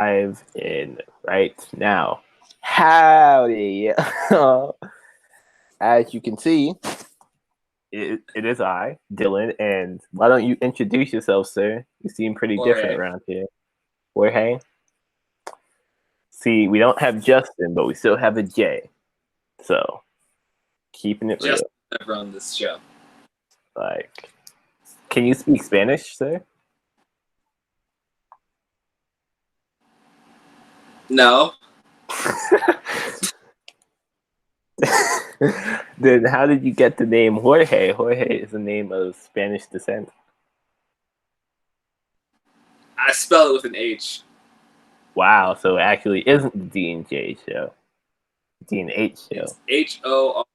live in right now. Howdy. As you can see, it is I, Dylan, and why don't you introduce yourself, sir? You seem pretty different around here. Jorge. See, we don't have Justin, but we still have a J. So, keeping it Just real. never on this show. Like, can you speak Spanish, sir? No. Then how did you get the name Jorge? Jorge is a name of Spanish descent. I spell it with an H. Wow, so it actually isn't the D&J show. D&H show. It's H-O-R-H-E-Y.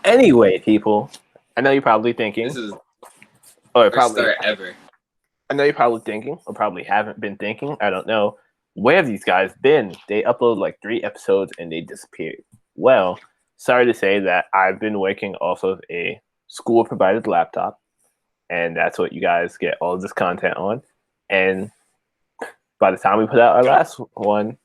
Anyway, people, I know you're probably thinking. This is or first probably start ever. I know you're probably thinking, or probably haven't been thinking. I don't know. Where have these guys been? They uploaded like 3 episodes and they disappeared. Well, sorry to say that I've been working off of a school-provided laptop, and that's what you guys get all of this content on. And by the time we put out our last one,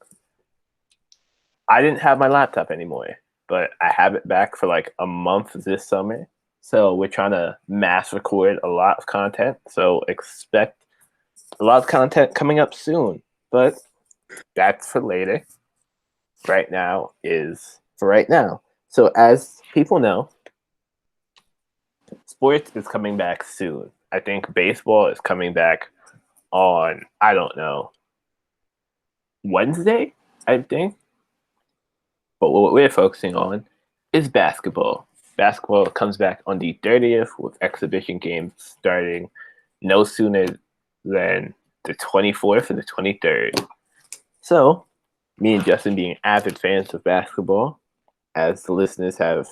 I didn't have my laptop anymore, but I have it back for like a month this summer. So we're trying to mass record a lot of content. So expect a lot of content coming up soon. But that's for later. Right now is for right now. So as people know, sports is coming back soon. I think baseball is coming back on, I don't know, Wednesday, I think. But what we're focusing on is basketball. Basketball comes back on the 30th with exhibition games starting no sooner than the 24th or the 23rd. So, me and Justin, being avid fans of basketball, as the listeners have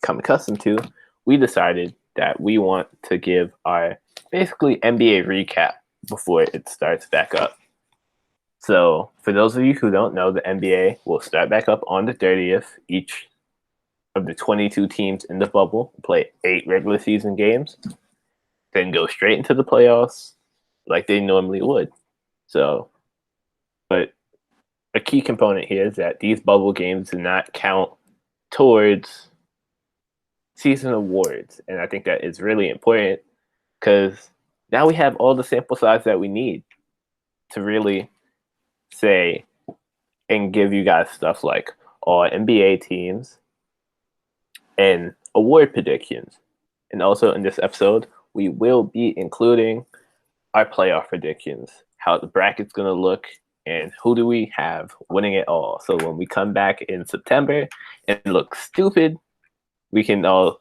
come accustomed to, we decided that we want to give our basically NBA recap before it starts back up. So, for those of you who don't know, the NBA will start back up on the 30th. Each of the 22 teams in the bubble play 8 regular season games, then go straight into the playoffs like they normally would. So, but a key component here is that these bubble games do not count towards season awards. And I think that is really important because now we have all the sample size that we need to really say and give you guys stuff like all NBA teams and award predictions. And also in this episode, we will be including our playoff predictions, how the bracket's going to look, and who do we have winning it all. So when we come back in September and look stupid, we can all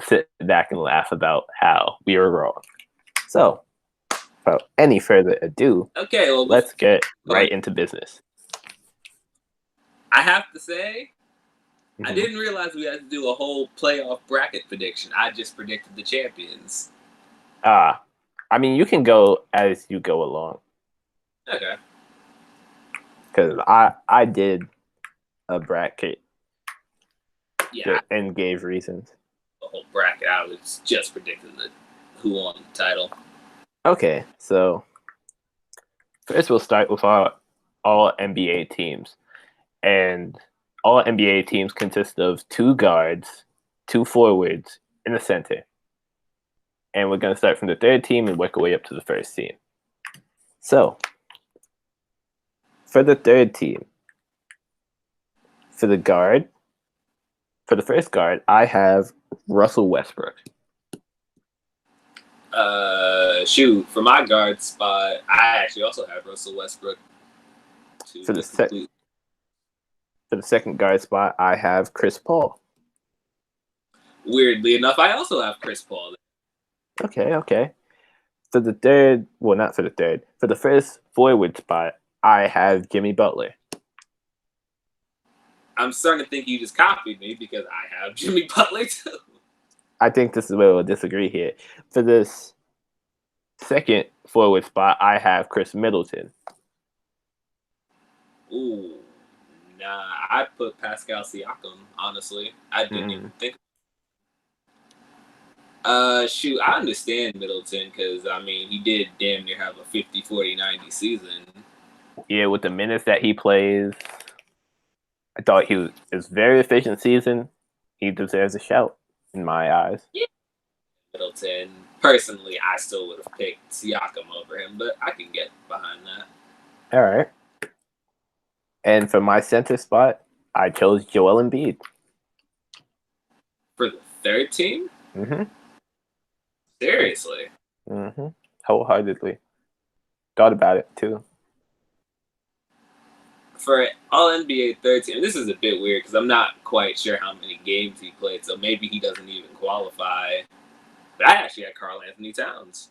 sit back and laugh about how we were wrong. So, without any further ado, let's get right into business. I have to say, I didn't realize we had to do a whole playoff bracket prediction. I just predicted the champions. I mean, you can go as you go along. Okay. Because I did a bracket. Yeah. And gave reasons. The whole bracket, I was just predicting who won the title. Okay, so first we'll start with our all NBA teams. And all NBA teams consist of 2 guards, 2 forwards, and a center. And we're going to start from the 3rd team and work our way up to the 1st team. So, for the 3rd team, for the first guard, I have Russell Westbrook. For my guard spot, I actually also have Russell Westbrook. For the second guard spot, I have Chris Paul. Weirdly enough, I also have Chris Paul. Okay. For the third, well, not for the third, for the first forward spot, I have Jimmy Butler. I'm starting to think you just copied me because I have Jimmy Butler too. I think this is where we'll disagree here. For this second forward spot, I have Chris Middleton. Ooh, nah. I put Pascal Siakam, honestly. I didn't even think. Shoot, I understand Middleton because, he did damn near have a 50, 40, 90 season. Yeah, with the minutes that he plays, I thought he was very efficient season. He deserves a shout in my eyes. Yeah. Middleton. Personally, I still would have picked Siakam over him, but I can get behind that. All right. And for my center spot, I chose Joel Embiid. For the third team? Mm-hmm. Seriously? Mm-hmm. Wholeheartedly. Thought about it, too. For All-NBA third team, this is a bit weird because I'm not quite sure how many games he played, so maybe he doesn't even qualify. But I actually had Karl Anthony Towns.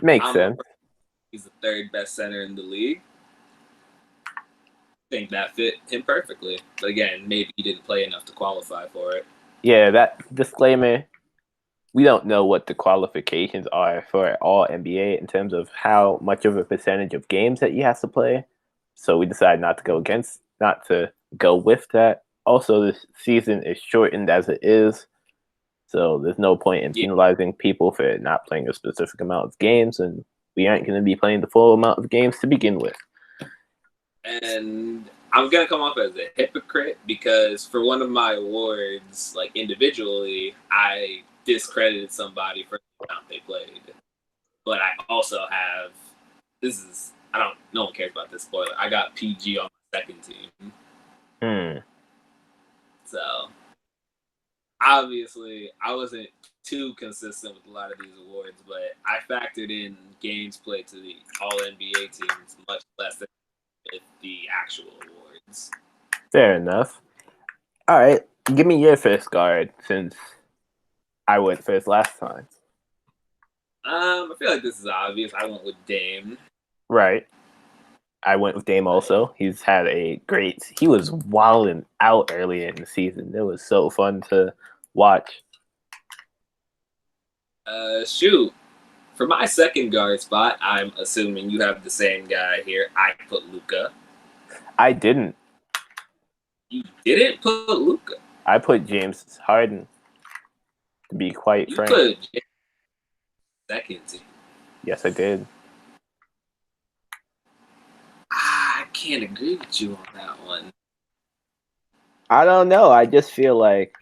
Makes sense. He's the third best center in the league. I think that fit him perfectly. But again, maybe he didn't play enough to qualify for it. Yeah, that disclaimer, we don't know what the qualifications are for all NBA in terms of how much of a percentage of games that you have to play. So we decided not to go with that. Also, this season is shortened as it is. So there's no point in penalizing people for not playing a specific amount of games, and we aren't going to be playing the full amount of games to begin with. And I'm going to come off as a hypocrite because for one of my awards, like individually, I discredited somebody for the amount they played. But I also have, no one cares about this spoiler. I got PG on my second team. So, obviously, I wasn't too consistent with a lot of these awards, but I factored in games played to the All-NBA teams much less than with the actual awards. Fair enough. All right, give me your first guard since I went first last time. I feel like this is obvious. I went with Dame. Right. I went with Dame also. He was wilding out earlier in the season. It was so fun to watch. Shoot. For my second guard spot, I'm assuming you have the same guy here. I put Luka. I didn't. You didn't put Luka? I put James Harden, to be quite frank. You put James second team. Yes, I did. I can't agree with you on that one. I don't know. I just feel like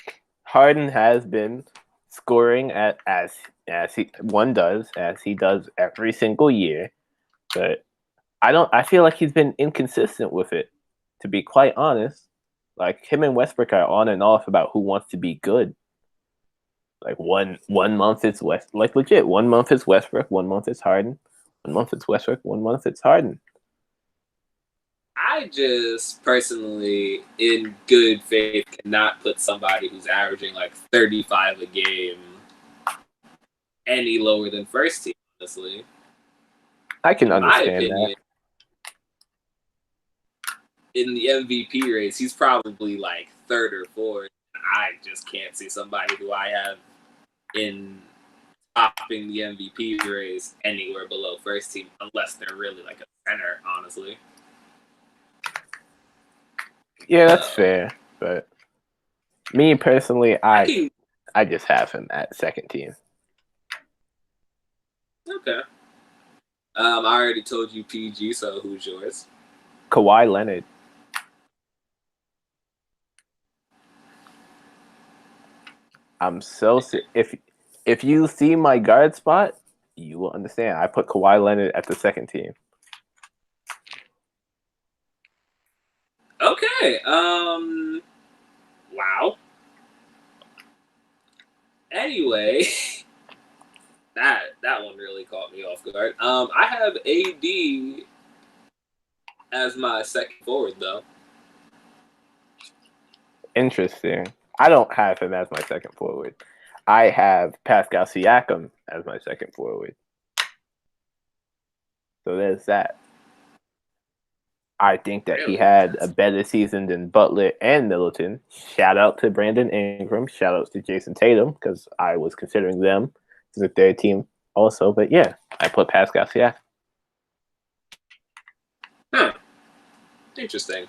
Harden has been scoring as he does every single year, but I feel like he's been inconsistent with it, to be quite honest. Like him and Westbrook are on and off about who wants to be good. Like one month it's legit. 1 month it's Westbrook, 1 month it's Harden. 1 month it's Westbrook, 1 month it's Harden. I just personally, in good faith, cannot put somebody who's averaging like 35 a game any lower than first team, honestly. I can understand that. In the MVP race, he's probably like third or fourth. I just can't see somebody who I have in topping the MVP race anywhere below first team unless they're really like a center, honestly. Yeah, that's fair. But me personally, I just have him at second team. Okay. I already told you PG, so who's yours? Kawhi Leonard. I'm so if you see my guard spot, you will understand. I put Kawhi Leonard at the second team. Okay. Wow. Anyway, that one really caught me off guard. I have AD as my second forward, though. Interesting. I don't have him as my second forward. I have Pascal Siakam as my second forward. So there's that. I think that he had a better season than Butler and Middleton. Shout out to Brandon Ingram. Shout out to Jason Tatum, because I was considering them as a third team also. But yeah, I put Pascal Siakam. Interesting.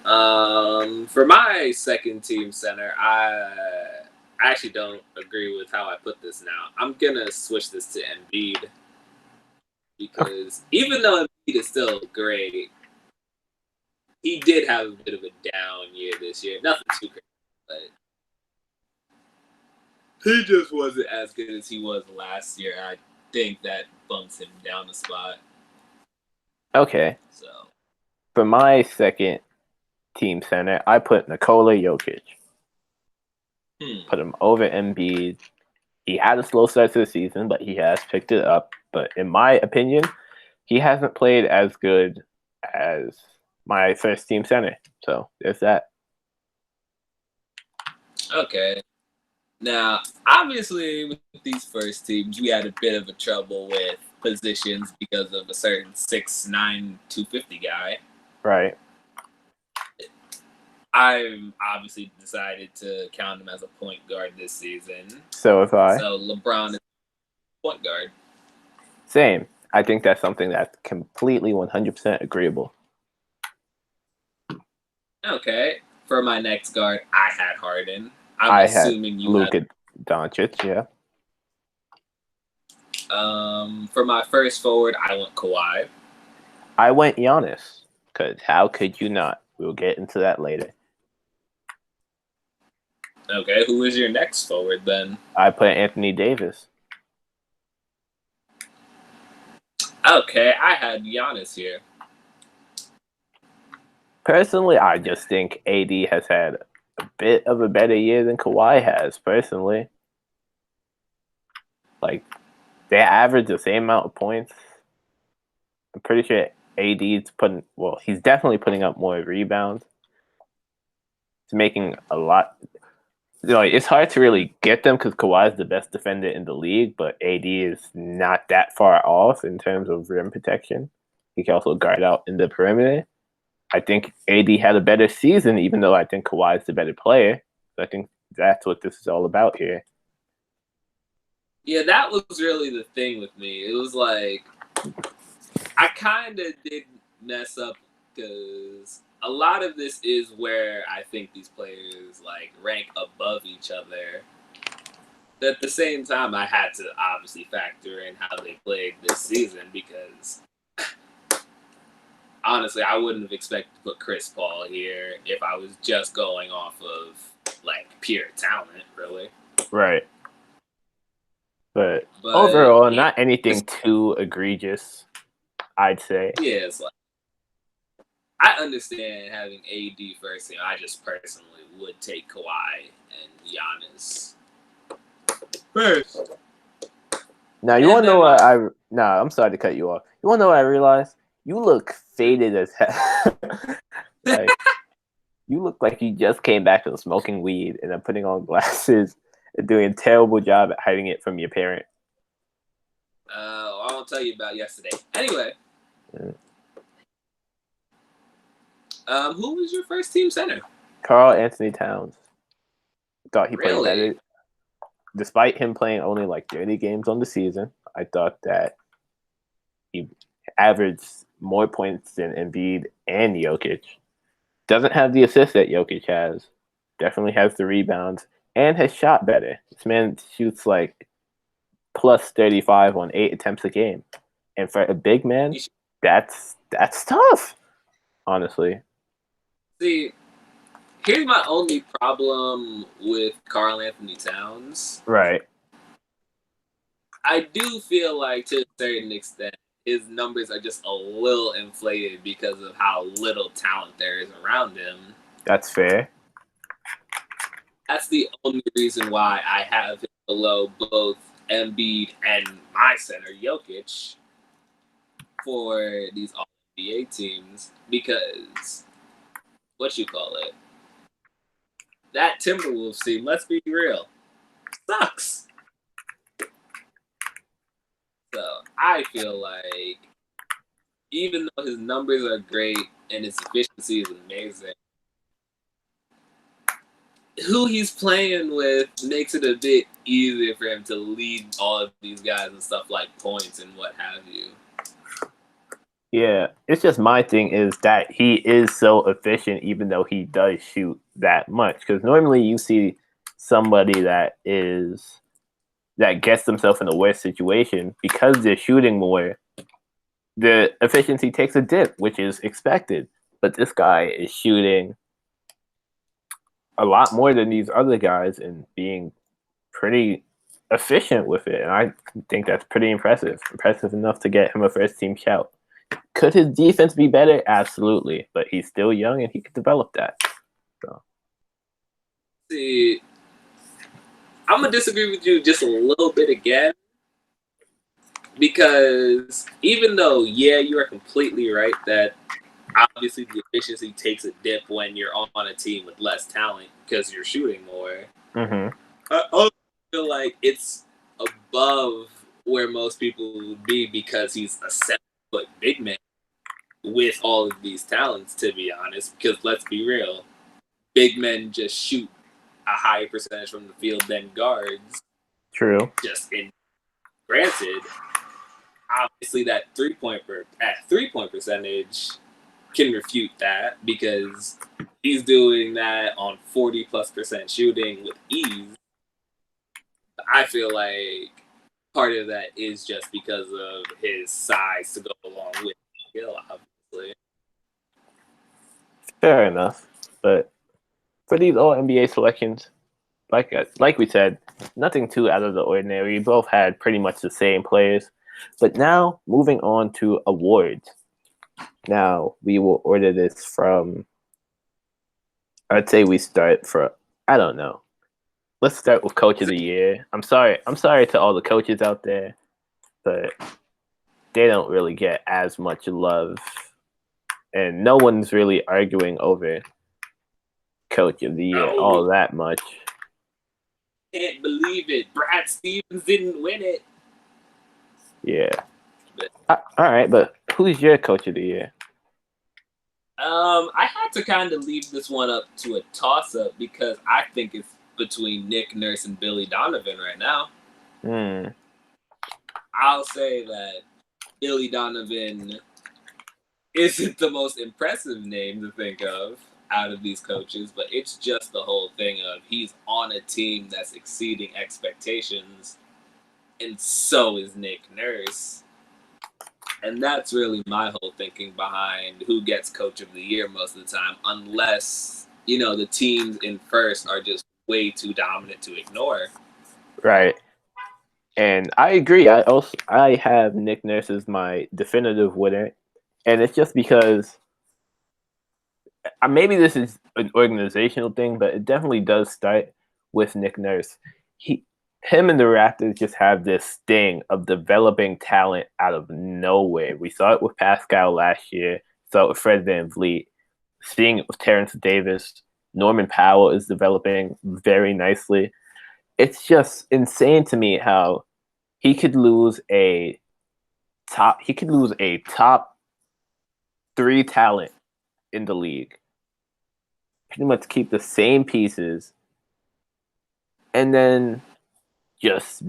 For my second team center, I actually don't agree with how I put this now. I'm gonna switch this to Embiid because even though Embiid is still great, he did have a bit of a down year this year. Nothing too crazy, but he just wasn't as good as he was last year. I think that bumps him down a spot. Okay. So For my second team center, I put Nikola Jokic. Put him over Embiid. He had a slow start to the season, but he has picked it up. But in my opinion, he hasn't played as good as my first team center. So there's that. Okay. Now, obviously, with these first teams, we had a bit of a trouble with positions because of a certain 6'9", 250 guy. Right. I've obviously decided to count him as a point guard this season. So if I. So LeBron is point guard. Same. I think that's something that's completely 100% agreeable. Okay. For my next guard, I had Harden. I assuming you Luka Doncic, yeah. For my first forward, I went Kawhi. I went Giannis, because how could you not? We'll get into that later. Okay, who is your next forward then? I put Anthony Davis. Okay, I had Giannis here. Personally, I just think AD has had a bit of a better year than Kawhi has, personally. Like, they average the same amount of points. I'm pretty sure AD's he's definitely putting up more rebounds. He's making a lot. It's hard to really get them because Kawhi is the best defender in the league, but AD is not that far off in terms of rim protection. He can also guard out in the perimeter. I think AD had a better season, even though I think Kawhi is the better player. So I think that's what this is all about here. Yeah, that was really the thing with me. It was like, I kind of did mess up because a lot of this is where I think these players rank above each other. But at the same time, I had to obviously factor in how they played this season because honestly, I wouldn't have expected to put Chris Paul here if I was just going off of pure talent, really. Right. But overall, not anything too egregious, I'd say. Yeah, it's I understand having AD first. I just personally would take Kawhi and Giannis first. Now, you want to know what I'm sorry to cut you off. You want to know what I realized? You look faded as hell. You look like you just came back from smoking weed and then putting on glasses and doing a terrible job at hiding it from your parent. I won't tell you about yesterday. Anyway. Who was your first team center? Karl Anthony Towns. Thought he really? played better. Despite him playing only 30 games on the season, I thought that he averaged more points than Embiid and Jokic. Doesn't have the assist that Jokic has. Definitely has the rebounds and has shot better. This man shoots plus 35 on 8 attempts a game. And for a big man, that's tough, honestly. See, here's my only problem with Karl Anthony Towns. Right. I do feel like to a certain extent, his numbers are just a little inflated because of how little talent there is around him. That's fair. That's the only reason why I have him below both Embiid and my center, Jokic, for these All-NBA teams. Because, that Timberwolves team, let's be real, sucks. So I feel like even though his numbers are great and his efficiency is amazing, who he's playing with makes it a bit easier for him to lead all of these guys and stuff like points and what have you. Yeah, it's just my thing is that he is so efficient, even though he does shoot that much. Because normally you see somebody that gets themselves in a worse situation because they're shooting more. The efficiency takes a dip, which is expected. But this guy is shooting a lot more than these other guys and being pretty efficient with it. And I think that's pretty impressive. Impressive enough to get him a first team shout. Could his defense be better? Absolutely. But he's still young and he could develop that. So See, I'm gonna disagree with you just a little bit again. Because even though, yeah, you are completely right that obviously the efficiency takes a dip when you're on a team with less talent because you're shooting more. mm-hmm. I also feel like it's above where most people would be because he's a 7-foot big man with all of these talents, to be honest. Because let's be real, big men just shoot a higher percentage from the field than guards. True. Just in granted, obviously that three-point percentage can refute that because he's doing that on 40+% shooting with ease. I feel like part of that is just because of his size to go along with skill, obviously. Fair enough. But for these all NBA selections, like we said, nothing too out of the ordinary. We both had pretty much the same players. But now, moving on to awards. Now, we will order this from, I'd say we start for, I don't know. Let's start with Coach of the Year. I'm sorry to all the coaches out there, but they don't really get as much love. And no one's really arguing over Coach of the Year all that much. Can't believe it. Brad Stevens didn't win it. Yeah. All right, but who's your Coach of the Year? I had to kind of leave this one up to a toss-up because I think it's between Nick Nurse and Billy Donovan right now. I'll say that Billy Donovan isn't the most impressive name to think of out of these coaches, but it's just the whole thing of he's on a team that's exceeding expectations, and so is Nick Nurse. And that's really my whole thinking behind who gets Coach of the Year most of the time, unless, the teams in first are just way too dominant to ignore. Right. And I agree. I have Nick Nurse as my definitive winner. And it's just because maybe this is an organizational thing, but it definitely does start with Nick Nurse. Him and the Raptors just have this sting of developing talent out of nowhere. We saw it with Pascal last year, saw it with Fred VanVleet, seeing it with Terrence Davis. Norman Powell is developing very nicely. It's just insane to me how he could lose a top 3 talent in the league. Pretty much keep the same pieces and then just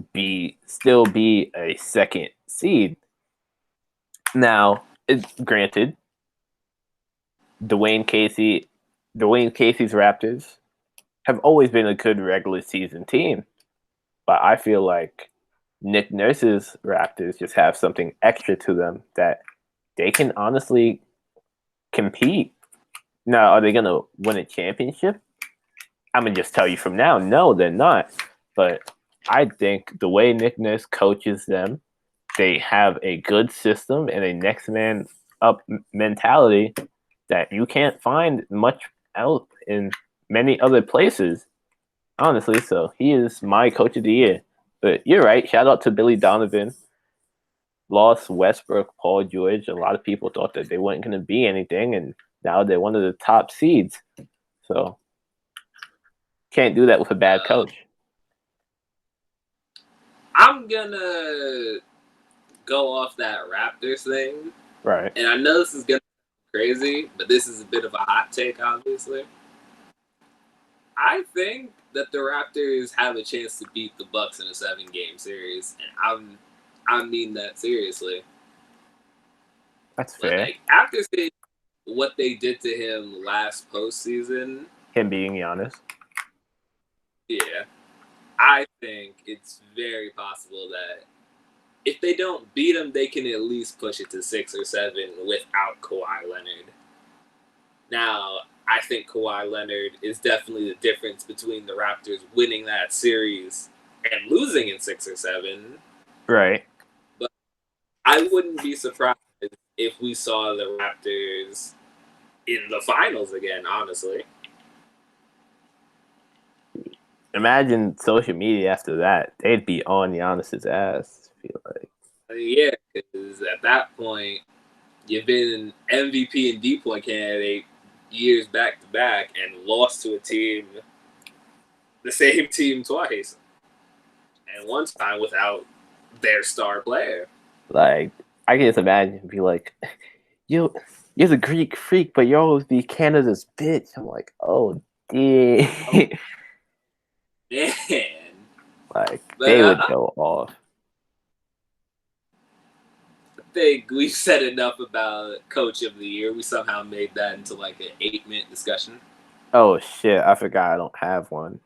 still be a second seed. Now, granted, Dwayne Casey's Raptors have always been a good regular season team, but I feel like Nick Nurse's Raptors just have something extra to them that they can honestly compete. Now, are they going to win a championship? I'm going to just tell you from now, no, they're not. But I think the way Nick Nurse coaches them, they have a good system and a next man up mentality that you can't find much else in many other places, honestly. So he is my Coach of the Year. But you're right. Shout out to Billy Donovan. Lost Westbrook, Paul George. A lot of people thought that they weren't going to be anything, and now they're one of the top seeds. So can't do that with a bad coach. I'm gonna go off that Raptors thing. Right. And I know this is gonna be crazy, but this is a bit of a hot take, obviously. I think that the Raptors have a chance to beat the Bucks in a 7-game series, and I mean that seriously. That's fair. Like, after seeing what they did to him last postseason, Him being Giannis. yeah, I think it's very possible that if they don't beat him, they can at least push it to 6 or 7 without Kawhi Leonard. Now, I think Kawhi Leonard is definitely the difference between the Raptors winning that series and losing in 6 or 7. Right. But I wouldn't be surprised if we saw the Raptors in the finals again, honestly. Imagine social media after that. They'd be on Giannis's ass, I feel like. Yeah, because at that point, you've been an MVP and D-point candidate years back to back and lost to a team, the same team twice. And one time without their star player. Like, I can just imagine be like, you're the Greek freak, but you always be Canada's bitch. I'm like, oh, damn. Man. Like, But they would go off. I think we've said enough about Coach of the Year. We somehow made that into like an 8-minute discussion. Oh, shit. I forgot I don't have one.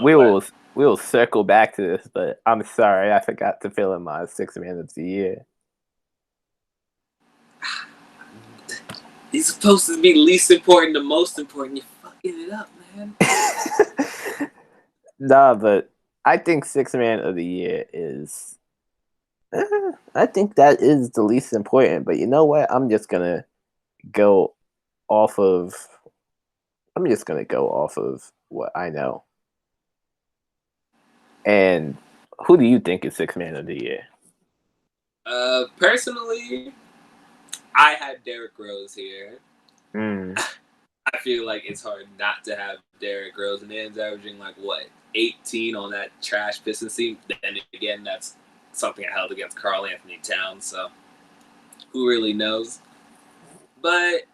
We will circle back to this, but I'm sorry. I forgot to fill in my 6th man of the year. He's supposed to be least important to most important. You're fucking it up, man. Nah, but I think 6th man of the year is... I think that is the least important, but you know what? I'm just going to go off of what I know. And who do you think is 6th man of the year? Personally, I had Derrick Rose here. Mm. I feel like it's hard not to have Derrick Rose. Man's averaging 18 on that trash Pistons team. Then again, that's something I held against Karl Anthony Towns. So who really knows? But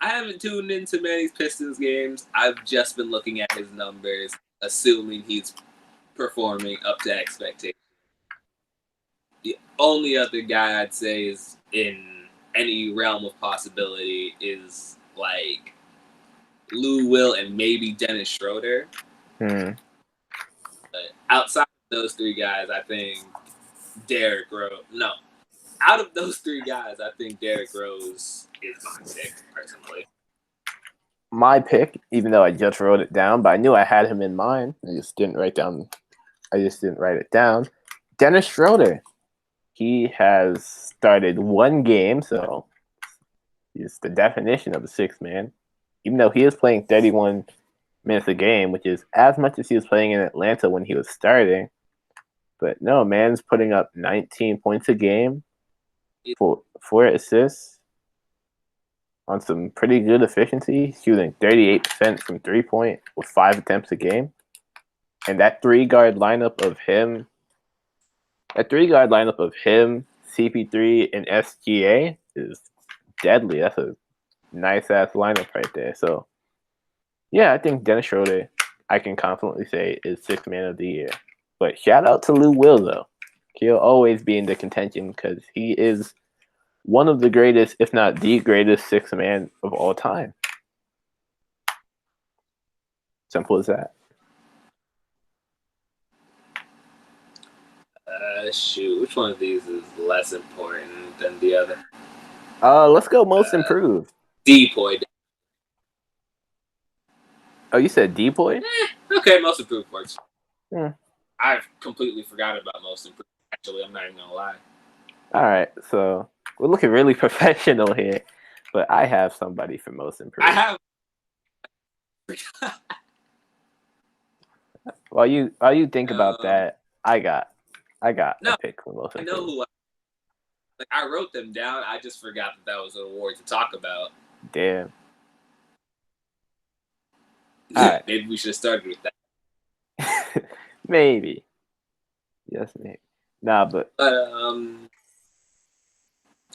I haven't tuned into many Pistons games. I've just been looking at his numbers, assuming he's performing up to expectations. The only other guy I'd say is in any realm of possibility is Lou Will and maybe Dennis Schroeder. Mm. But outside of those 3 guys, I think Derrick Rose. No, out of those 3 guys, I think Derrick Rose is my pick personally. My pick, even though I just wrote it down, but I knew I had him in mind. I just didn't write it down. Dennis Schroeder. He has started 1 game, so he's the definition of a 6th man. Even though he is playing 31 minutes a game, which is as much as he was playing in Atlanta when he was starting. But no, man's putting up 19 points a game, 4 assists on some pretty good efficiency, shooting 38% from 3-point with 5 attempts a game. And that 3-guard lineup of him, CP3, and SGA is deadly. That's a nice-ass lineup right there. So, yeah, I think Dennis Schroeder, I can confidently say, is 6th man of the year. But shout out to Lou Will, though. He'll always be in the contention because he is one of the greatest, if not the greatest, 6th man of all time. Simple as that. Shoot, which one of these is less important than the other? Let's go most improved. D-Point. Oh, you said D-Point? Okay, most improved works. Yeah. I've completely forgot about most improved. Actually, I'm not even gonna lie. All right, so we're looking really professional here, but I have somebody for most improved. I have. While you think about that, I got a pick for most improved. I know who. I wrote them down. I just forgot that was an award to talk about. Damn. All right. Maybe we should have started with that. Maybe. Yes, maybe. Nah, but go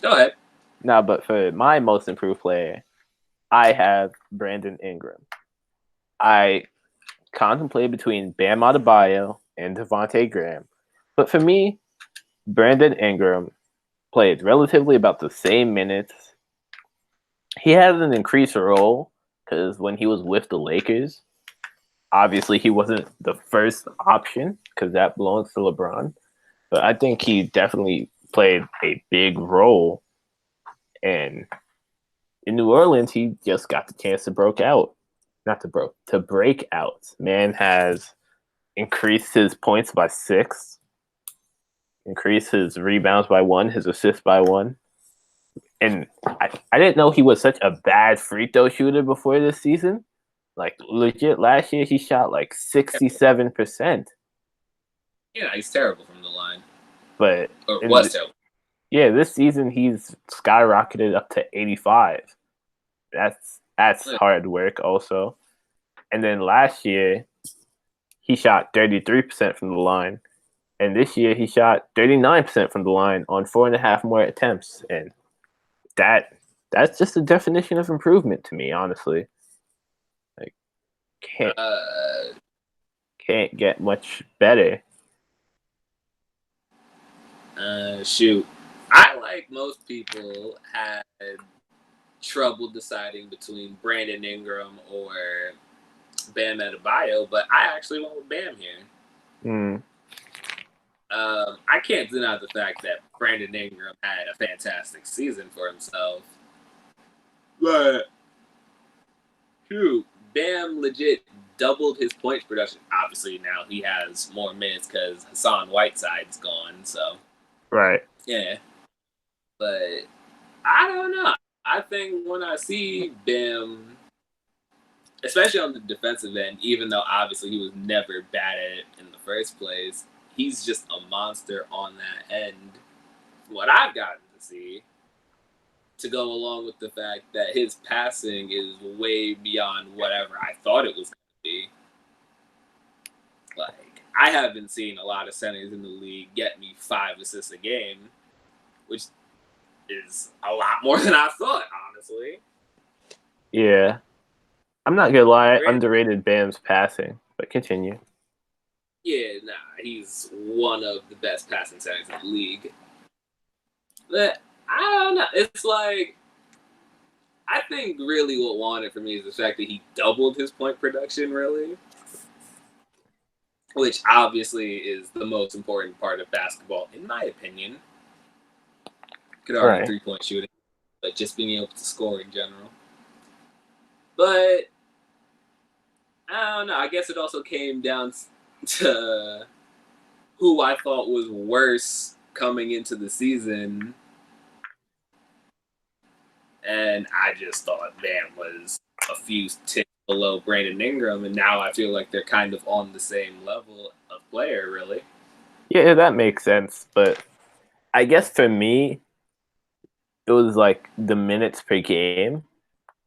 ahead. Nah, but for my most improved player, I have Brandon Ingram. I contemplate between Bam Adebayo and Devontae Graham, but for me, Brandon Ingram played relatively about the same minutes. He has an increased role because when he was with the Lakers, obviously he wasn't the first option because that belongs to LeBron. But I think he definitely played a big role. And in New Orleans, he just got the chance to break out. To break out. Man has increased his points by 6, increased his rebounds by 1, his assists by 1. And I didn't know he was such a bad free throw shooter before this season. Like, legit, last year he shot like 67%. Yeah, he's terrible from the line. But was terrible. Yeah, this season he's skyrocketed up to 85. That's hard work also. And then last year he shot 33% from the line. And this year he shot 39% from the line on 4.5 more attempts. And that's just the definition of improvement to me, honestly. Like, can't get much better. Shoot. I, like most people, had trouble deciding between Brandon Ingram or Bam Adebayo, but I actually went with Bam here. I can't deny the fact that Brandon Ingram had a fantastic season for himself. But, shoot, Bam legit doubled his points production. Obviously, now he has more minutes because Hassan Whiteside's gone, so. Right. Yeah. But I don't know. I think when I see Bam, especially on the defensive end, even though obviously he was never bad at it in the first place, he's just a monster on that end. What I've gotten to see, to go along with the fact that his passing is way beyond whatever I thought it was going to be. Like, I haven't seen a lot of centers in the league get me 5 assists a game, which is a lot more than I thought, honestly. Yeah. I'm not going to lie, I underrated Bam's passing, but continue. Yeah, he's one of the best passing centers in the league. But I don't know. It's like, I think really what won it for me is the fact that he doubled his point production, really. Which obviously is the most important part of basketball, in my opinion. Could argue 3-point shooting, but just being able to score in general. But I don't know. I guess it also came down to who I thought was worse coming into the season. And I just thought Bam was a few ticks below Brandon Ingram, and now I feel like they're kind of on the same level of player, really. Yeah, that makes sense. But I guess for me, it was like the minutes per game,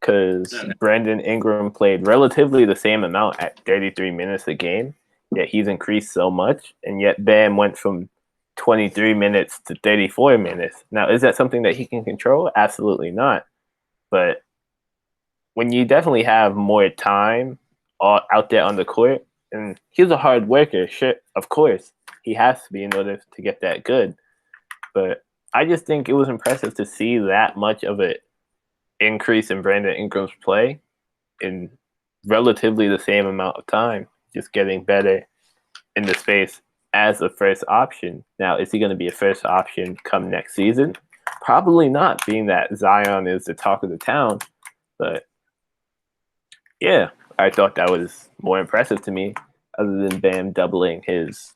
because Brandon Ingram played relatively the same amount at 33 minutes a game, yet he's increased so much, and yet Bam went from 23 minutes to 34 minutes. Now, is that something that he can control? Absolutely not. But when you definitely have more time out there on the court, and he's a hard worker, sure, of course, he has to be in order to get that good. But I just think it was impressive to see that much of an increase in Brandon Ingram's play in relatively the same amount of time, just getting better in the space as a first option. Now, is he going to be a first option come next season? Probably not, being that Zion is the talk of the town. But yeah, I thought that was more impressive to me, other than Bam doubling his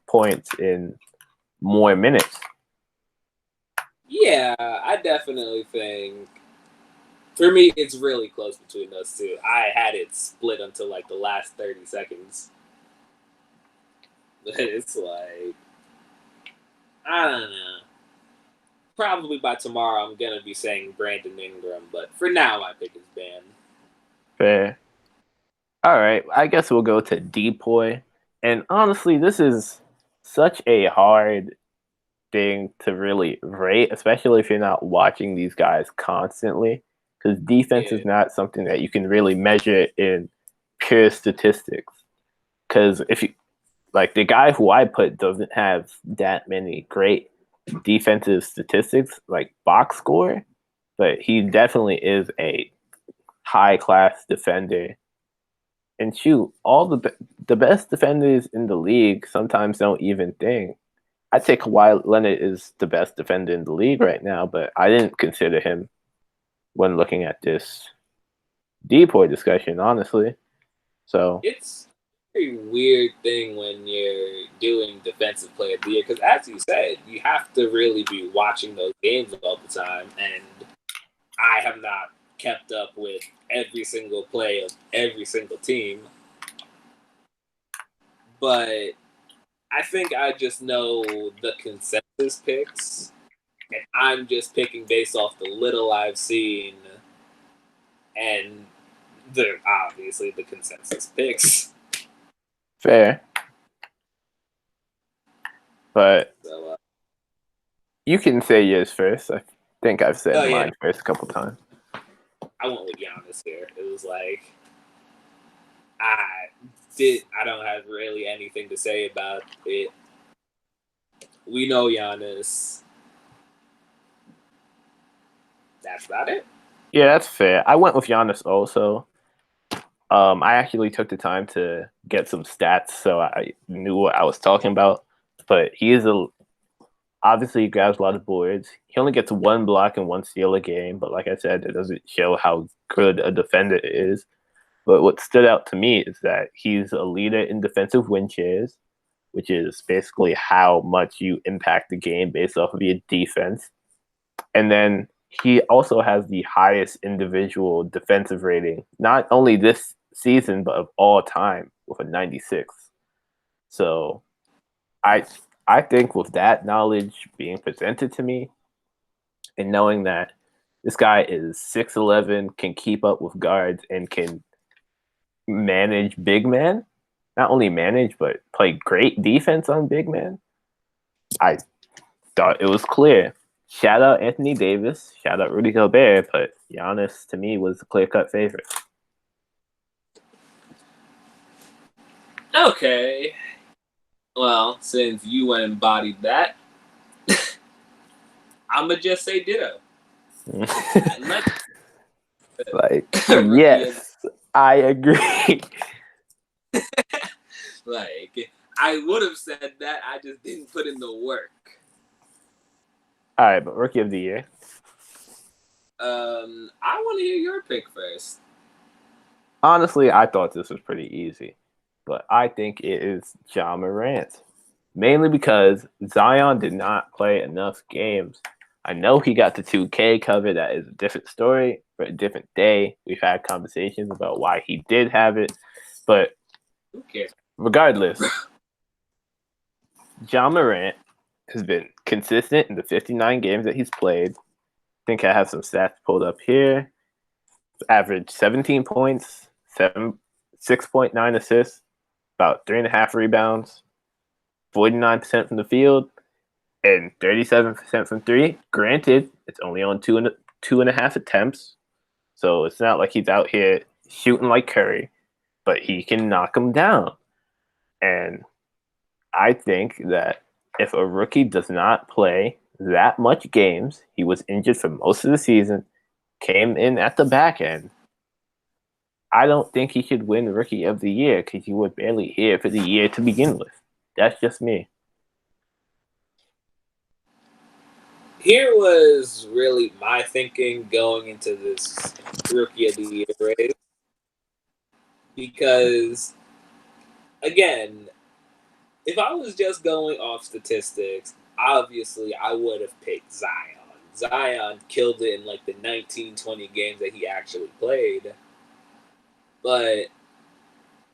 points in more minutes. Yeah, I definitely think, for me, it's really close between those two. I had it split until like the last 30 seconds. But it's like, I don't know. Probably by tomorrow I'm going to be saying Brandon Ingram, but for now my pick is Bam. Fair. All right, I guess we'll go to D-Boy. And honestly, this is such a hard thing to really rate, especially if you're not watching these guys constantly, because defense is not something that you can really measure in pure statistics. Because Like, the guy who I put doesn't have that many great defensive statistics, like box score, but he definitely is a high class defender. And shoot, all the best defenders in the league sometimes don't even think. I'd say Kawhi Leonard is the best defender in the league right now, but I didn't consider him when looking at this D-Boy discussion, honestly. So It's a very weird thing when you're doing defensive player of the year because, as you said, you have to really be watching those games all the time. And I have not kept up with every single play of every single team. But I think I just know the consensus picks, and I'm just picking based off the little I've seen and obviously the consensus picks. fair. But So, you can say yours first. I think I've said Oh, yeah. mine first a couple times. I went with Giannis here. It was like I don't have really anything to say about it. We know Giannis. That's about it. Yeah, that's fair. I went with Giannis also. I actually took the time to get some stats so I knew what I was talking about. But he is obviously he grabs a lot of boards. He only gets 1 block and 1 steal a game, but like I said, it doesn't show how good a defender is. But what stood out to me is that he's a leader in defensive win shares, which is basically how much you impact the game based off of your defense. And then he also has the highest individual defensive rating, not only this season, but of all time, with a 96. So I think with that knowledge being presented to me and knowing that this guy is 6'11", can keep up with guards, and can manage big man, not only manage, but play great defense on big man, I thought it was clear. Shout out Anthony Davis, shout out Rudy Gobert, but Giannis, to me, was the clear-cut favorite. Okay. Well, since you embodied that, I'm going to just say ditto. Like, yes, I agree. Like, I would have said that, I just didn't put in the work. All right, but Rookie of the Year. I want to hear your pick first. Honestly, I thought this was pretty easy, but I think it is Ja Morant. Mainly because Zion did not play enough games. I know he got the 2K cover. That is a different story for a different day. We've had conversations about why he did have it, but Who cares? Regardless, Ja Morant has been consistent in the 59 games that he's played. I think I have some stats pulled up here. Averaged 17 points, 6.9 assists, about 3.5 rebounds, 49% from the field, and 37% from three. Granted, it's only on two and a half attempts, so it's not like he's out here shooting like Curry, but he can knock them down. And I think that if a rookie does not play that much games, he was injured for most of the season, came in at the back end, I don't think he should win Rookie of the Year because you were barely here for the year to begin with. That's just me. Here was really my thinking going into this Rookie of the Year race. Because, again, if I was just going off statistics, obviously I would have picked Zion. Zion killed it in like the 19-20 games that he actually played. But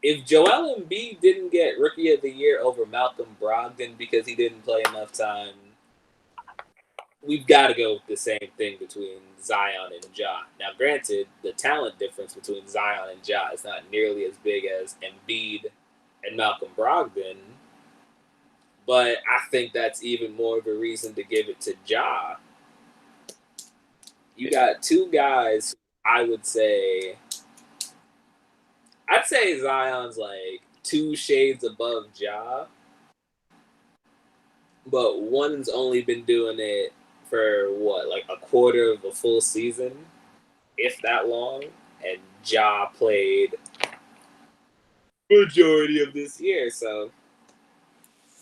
if Joel Embiid didn't get Rookie of the Year over Malcolm Brogdon because he didn't play enough time, we've got to go with the same thing between Zion and Ja. Now, granted, the talent difference between Zion and Ja is not nearly as big as Embiid and Malcolm Brogdon, but I think that's even more of a reason to give it to Ja. You got two guys, I'd say Zion's like 2 shades above Ja, but one's only been doing it for like a quarter of a full season, if that long, and Ja played majority of this year, so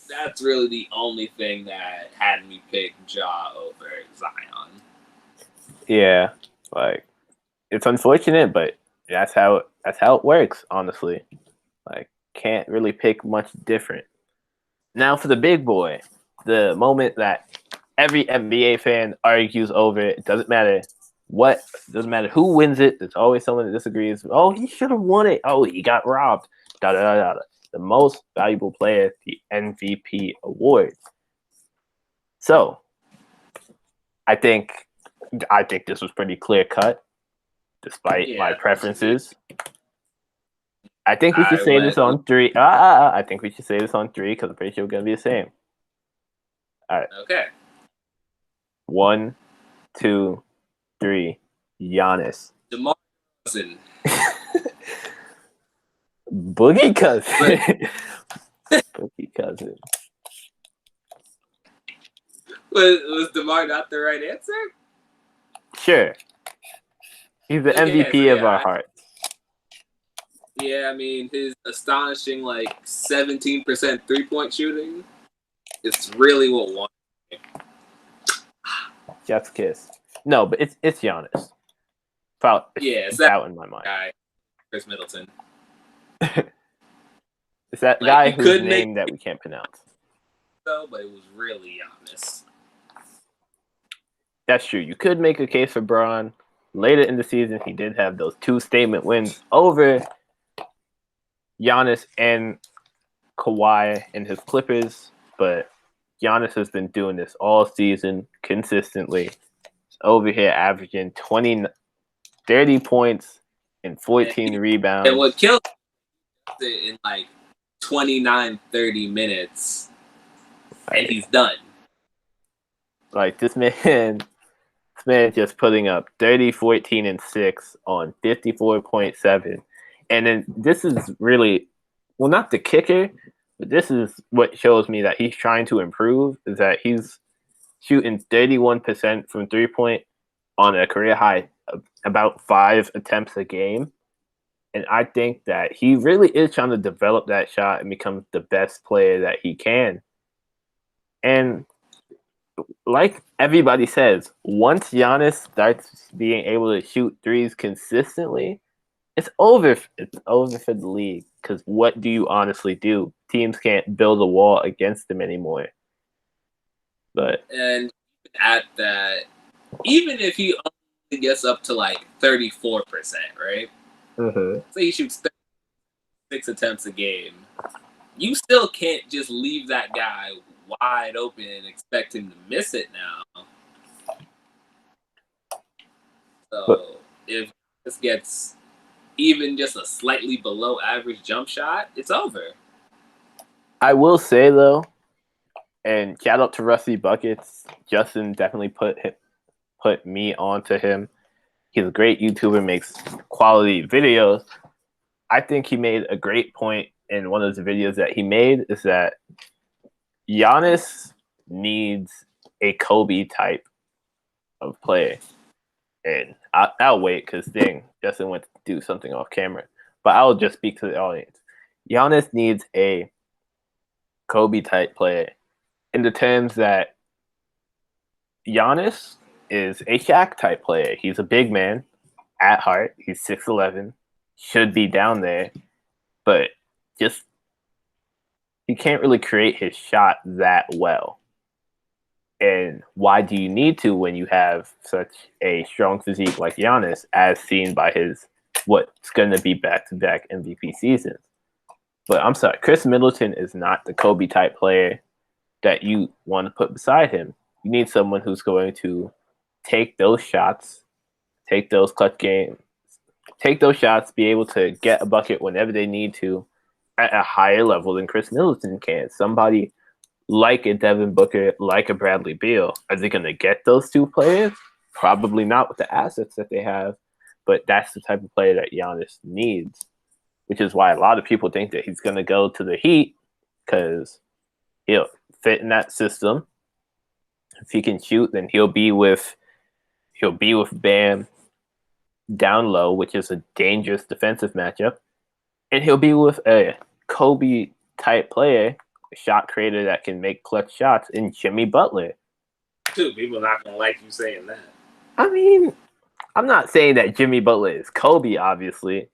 that's really the only thing that had me pick Ja over Zion. Yeah, like it's unfortunate, but that's how it works. Honestly, like can't really pick much different. Now for the big boy, the moment that every NBA fan argues over. It doesn't matter what, doesn't matter who wins it. There's always someone that disagrees. Oh, he should have won it. Oh, he got robbed. Da da da da. The most valuable player, the MVP award. So, I think this was pretty clear cut, despite my preferences. I think we should say this on 3. I think we should say this on 3 because I'm pretty sure we're gonna be the same. All right. Okay. 1, 2, 3. Giannis. DeMar DeRozan. Boogie Cousin. Boogie Cousin. Was DeMar not the right answer? Sure. He's the MVP of our hearts. Yeah, I mean, his astonishing, 17% 3-point shooting, it's really what won me. Chef's kiss. No, but it's Giannis. It's doubt in my mind. Guy, Chris Middleton. It's that guy whose name that we can't pronounce. But it was really Giannis. That's true. You could make a case for Braun. Later in the season, he did have those 2 statement wins over Giannis and Kawhi and his Clippers, but Giannis has been doing this all season consistently. He's over here averaging 30 points and 14 rebounds. And what killed it in 29, 30 minutes, and he's done. This man just putting up 30, 14, and 6 on 54.7. And then this is really, well, not the kicker, but this is what shows me that he's trying to improve, is that he's shooting 31% from 3-point on a career high of about 5 attempts a game. And I think that he really is trying to develop that shot and become the best player that he can. And like everybody says, once Giannis starts being able to shoot threes consistently, it's over. It's over for the league. Because what do you honestly do? Teams can't build a wall against him anymore. And at that, even if he only gets up to 34%, right? Mm-hmm. Say he shoots 36 attempts a game, you still can't just leave that guy wide open and expect him to miss it now. So if this gets even just a slightly below average jump shot, it's over. I will say though, and shout out to Rusty Buckets, Justin definitely put me onto him. He's a great YouTuber, makes quality videos. I think he made a great point in one of the videos that he made, is that Giannis needs a Kobe type of player. And I'll wait because Justin went to do something off camera. But I'll just speak to the audience. Giannis needs a Kobe type player in the terms that Giannis is a Shaq type player. He's a big man at heart. He's 6'11", should be down there, but just he can't really create his shot that well. And why do you need to when you have such a strong physique like Giannis, as seen by his what's going to be back-to-back MVP seasons? But I'm sorry, Chris Middleton is not the Kobe type player that you want to put beside him. You need someone who's going to take those shots, take those clutch games, take those shots, be able to get a bucket whenever they need to at a higher level than Chris Middleton can. Somebody like a Devin Booker, like a Bradley Beal. Are they going to get those two players? Probably not with the assets that they have, but that's the type of player that Giannis needs. which is why a lot of people think that he's going to go to the Heat because he'll fit in that system. If he can shoot, then he'll be with Bam down low, which is a dangerous defensive matchup, and he'll be with a Kobe type player, a shot creator that can make clutch shots in Jimmy Butler. Dude, people are not gonna like you saying that. I mean, I'm not saying that Jimmy Butler is Kobe, obviously,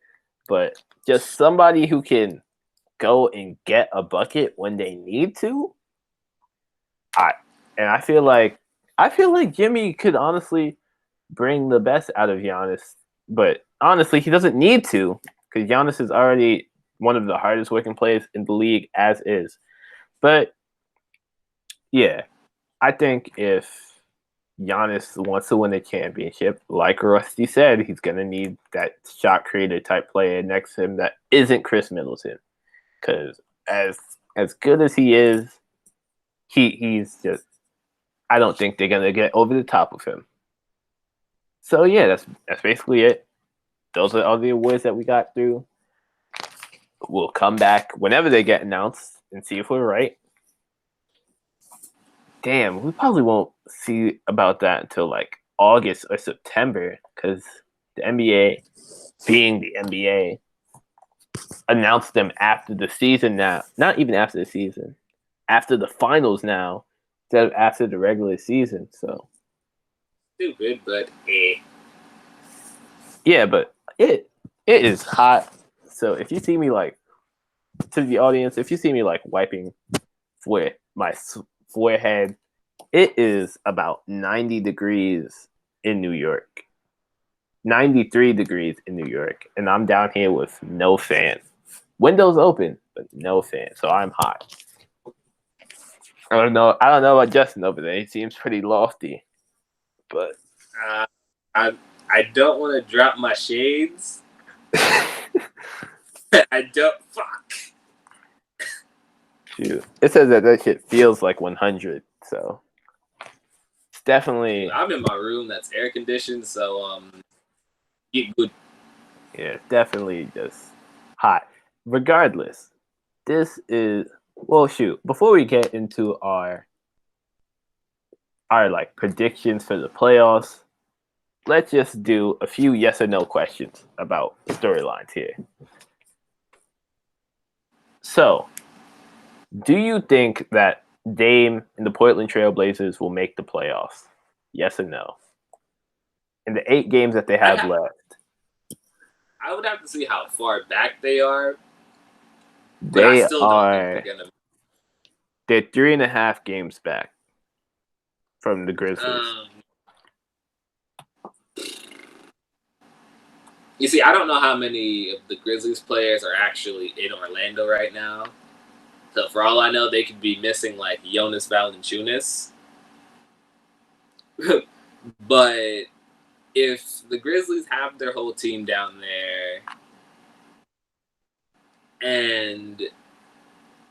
but just somebody who can go and get a bucket when they need to. I feel like Jimmy could honestly bring the best out of Giannis, but honestly, he doesn't need to because Giannis is already one of the hardest working players in the league as is. But yeah, I think if Giannis wants to win a championship, like Rusty said, he's going to need that shot creator type player next to him that isn't Chris Middleton. Because as good as he is, he's just, I don't think they're going to get over the top of him. So yeah, that's basically it. Those are all the awards that we got through. We'll come back whenever they get announced and see if we're right. Damn, we probably won't see about that until like August or September because the NBA, being the NBA, announced them after the season now. Not even after the season. After the finals now, instead of after the regular season. So stupid, but yeah, but it is hot. So if you see me like, to the audience, if you see me like wiping my forehead, it is about 90 degrees in New York. 93 degrees in New York. And I'm down here with no fan. Windows open, but no fan. So I'm hot. I don't know about Justin over there. He seems pretty lofty. But I don't want to drop my shades. I don't. Fuck. Shoot. It says that shit feels like 100. So it's definitely. I'm in my room that's air conditioned, so get good. Yeah, it's definitely just hot. Regardless, this is shoot. Before we get into our like predictions for the playoffs, let's just do a few yes or no questions about storylines here. So, do you think that Dame and the Portland Trail Blazers will make the playoffs? Yes or no? In the 8 games that they have left. I would have to see how far back they are. They are. They're 3.5 games back from the Grizzlies. You see, I don't know how many of the Grizzlies players are actually in Orlando right now. So for all I know, they could be missing like Jonas Valanciunas. But if the Grizzlies have their whole team down there and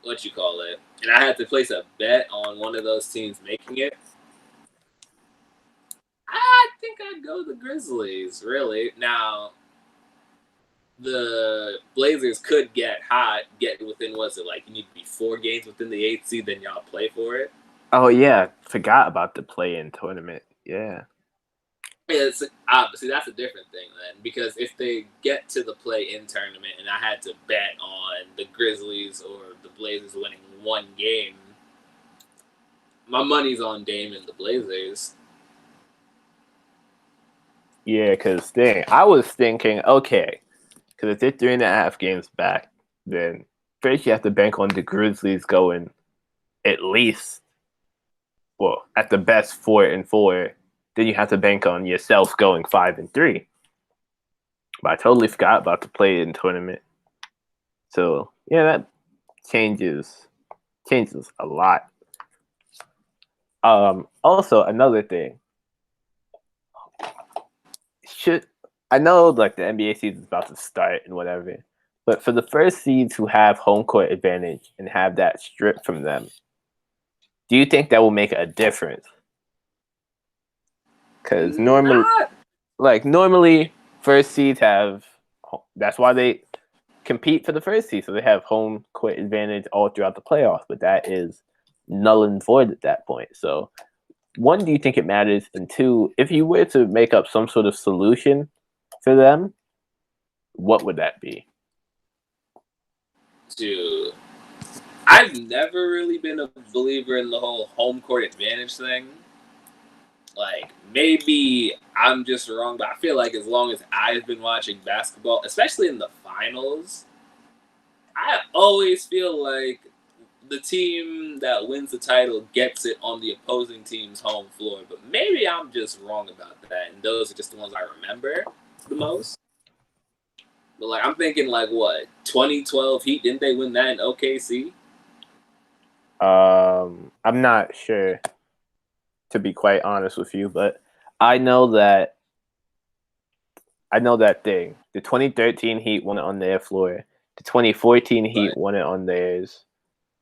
and I had to place a bet on one of those teams making it, I think I'd go the Grizzlies, really. Now, the Blazers could get hot, get within, you need to be 4 games within the 8th seed, then y'all play for it. Oh, yeah. Forgot about the play-in tournament. Yeah. See, that's a different thing then, because if they get to the play-in tournament and I had to bet on the Grizzlies or the Blazers winning 1 game, my money's on Dame and the Blazers. Yeah, because I was thinking, okay, because if they're 3.5 games back, then first you have to bank on the Grizzlies going at least, at the best 4-4. Then you have to bank on yourself going 5-3. But I totally forgot about the play-in tournament. So yeah, that changes a lot. Also, another thing. I know like the NBA season is about to start and whatever, but for the first seeds who have home court advantage and have that stripped from them, do you think that will make a difference? Because normally, first seeds have. That's why they compete for the first seed. So they have home court advantage all throughout the playoffs, but that is null and void at that point. So, one, do you think it matters? And two, if you were to make up some sort of solution for them, what would that be? Dude, I've never really been a believer in the whole home court advantage thing. Like, maybe I'm just wrong, but I feel like as long as I've been watching basketball, especially in the finals, I always feel like the team that wins the title gets it on the opposing team's home floor. But maybe I'm just wrong about that, and those are just the ones I remember the most. But, like, I'm thinking, like, what, 2012 Heat, didn't they win that in OKC? I'm not sure, to be quite honest with you, but I know that thing. The 2013 Heat won it on their floor. The 2014 Heat won it on theirs.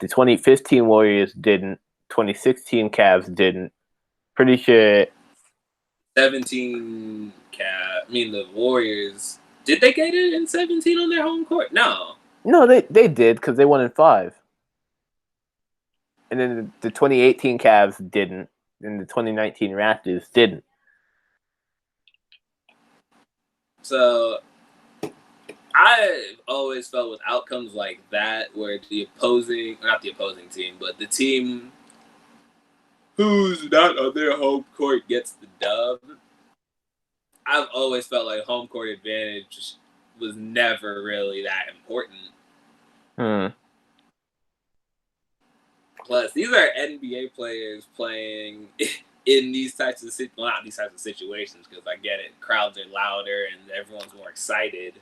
The 2015 Warriors didn't. 2016 Cavs didn't. Pretty sure. 17 the Warriors. Did they get it in 17 on their home court? No. No, they did because they won in 5. And then the 2018 Cavs didn't. And the 2019 Raptors didn't. So, I've always felt with outcomes like that where not the opposing team, but the team who's not on their home court gets the dub. I've always felt like home court advantage was never really that important. Plus, these are NBA players playing in these types of not these types of situations, because I get it, crowds are louder and everyone's more excited.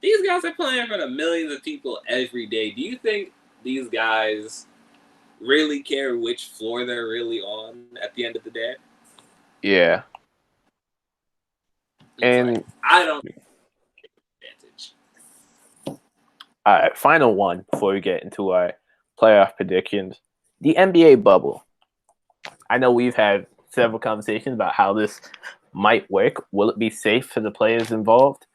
These guys are playing in front of millions of people every day. Do you think these guys really care which floor they're really on at the end of the day? Yeah. And I don't think advantage. All right, final one before we get into our playoff predictions. The NBA bubble. I know we've had several conversations about how this might work. Will it be safe for the players involved?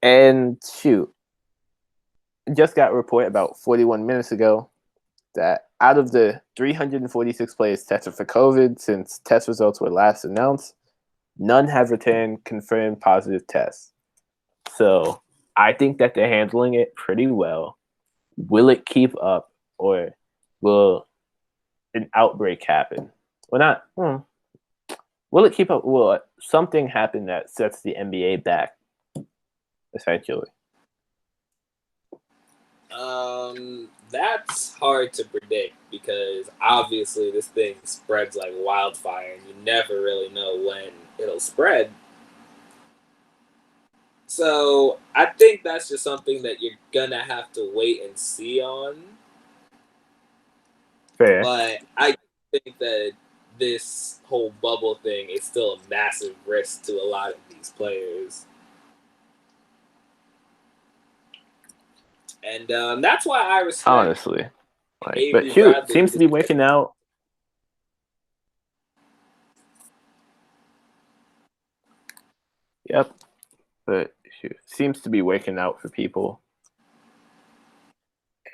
And shoot, just got a report about 41 minutes ago that out of the 346 players tested for COVID since test results were last announced, none have returned confirmed positive tests. So I think that they're handling it pretty well. Will it keep up, or will an outbreak happen? Well, not. Will it keep up? Will something happen that sets the NBA back, essentially? That's hard to predict because obviously this thing spreads like wildfire and you never really know when it'll spread. So I think that's just something that you're gonna have to wait and see on. Fair. But I think that this whole bubble thing is still a massive risk to a lot of these players. And that's why I respect. Honestly, but shoot, Bradley seems to be working out. Yep, but shoot, seems to be working out for people.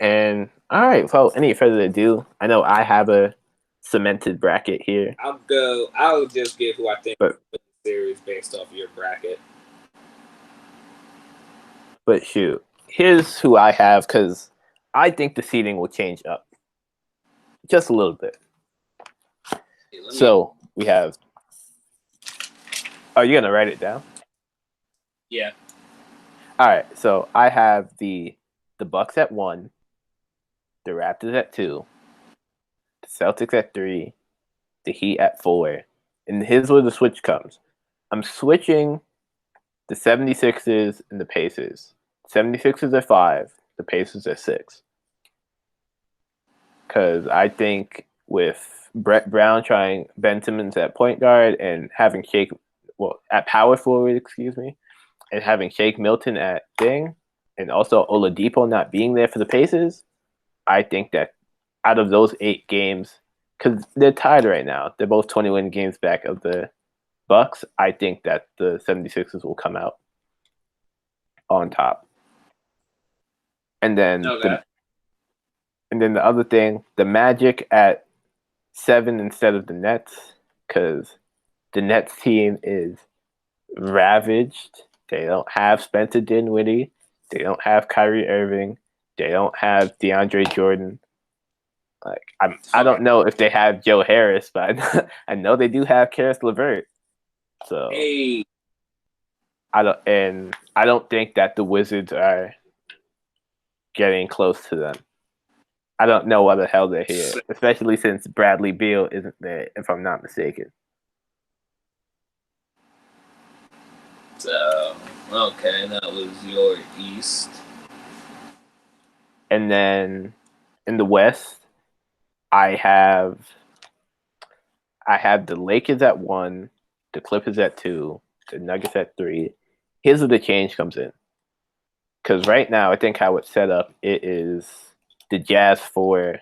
And all right, well, any further ado, I know I have a cemented bracket here. I'll just give who I think wins the series based off your bracket. But shoot, here's who I have because I think the seeding will change up just a little bit. So we have. Are you gonna write it down? Yeah. All right. So I have the Bucks at 1, the Raptors at 2, the Celtics at 3, the Heat at 4, and here's where the switch comes. I'm switching the 76ers and the Pacers. 76ers are 5, the Pacers are 6. Because I think with Brett Brown trying Ben Simmons at point guard and having at power forward, and having Shake Milton at thing, and also Oladipo not being there for the Pacers, I think that out of those 8 games, because they're tied right now, they're both 21 games back of the Bucks, I think that the 76ers will come out on top. And then Okay. the other thing, the Magic at 7 instead of the Nets, because the Nets team is ravaged. They don't have Spencer Dinwiddie. They don't have Kyrie Irving. They don't have DeAndre Jordan. Like I don't know if they have Joe Harris, but I know they do have Karis LeVert. So Hey. I don't think that the Wizards are getting close to them. I don't know why the hell they're here, especially since Bradley Beal isn't there, if I'm not mistaken. So, okay, that was your East. And then in the West, I have the Lakers at 1, the Clippers at 2, the Nuggets at 3. Here's where the change comes in. Because right now, I think how it's set up, it is the Jazz 4,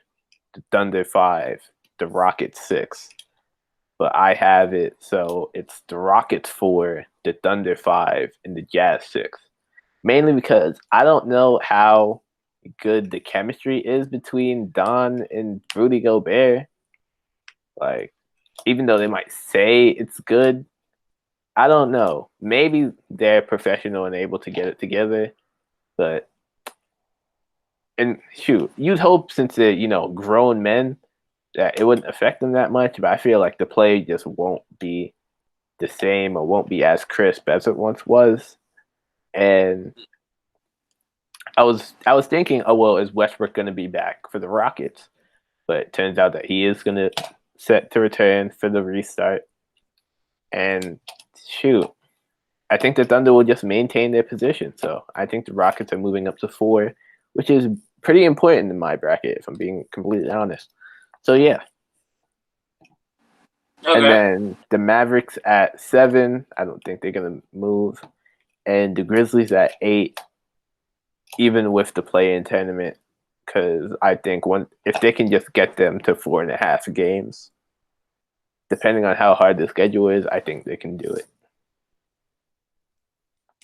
the Thunder 5, the Rockets 6. But I have it so it's the Rockets 4, the Thunder 5, and the Jazz 6. Mainly because I don't know how good the chemistry is between Don and Rudy Gobert. Like, even though they might say it's good, I don't know. Maybe they're professional and able to get it together, but shoot, you'd hope since they're grown men that it wouldn't affect them that much. But I feel like the play just won't be the same or won't be as crisp as it once was. And I was thinking, oh well, is Westbrook going to be back for the Rockets? But it turns out that he is going to set to return for the restart. And shoot, I think the Thunder will just maintain their position. So I think the Rockets are moving up to 4, which is pretty important in my bracket, if I'm being completely honest. So yeah. Okay. And then the Mavericks at 7. I don't think they're going to move. And the Grizzlies at 8, even with the play-in tournament, because I think if they can just get them to 4.5 games, depending on how hard the schedule is, I think they can do it.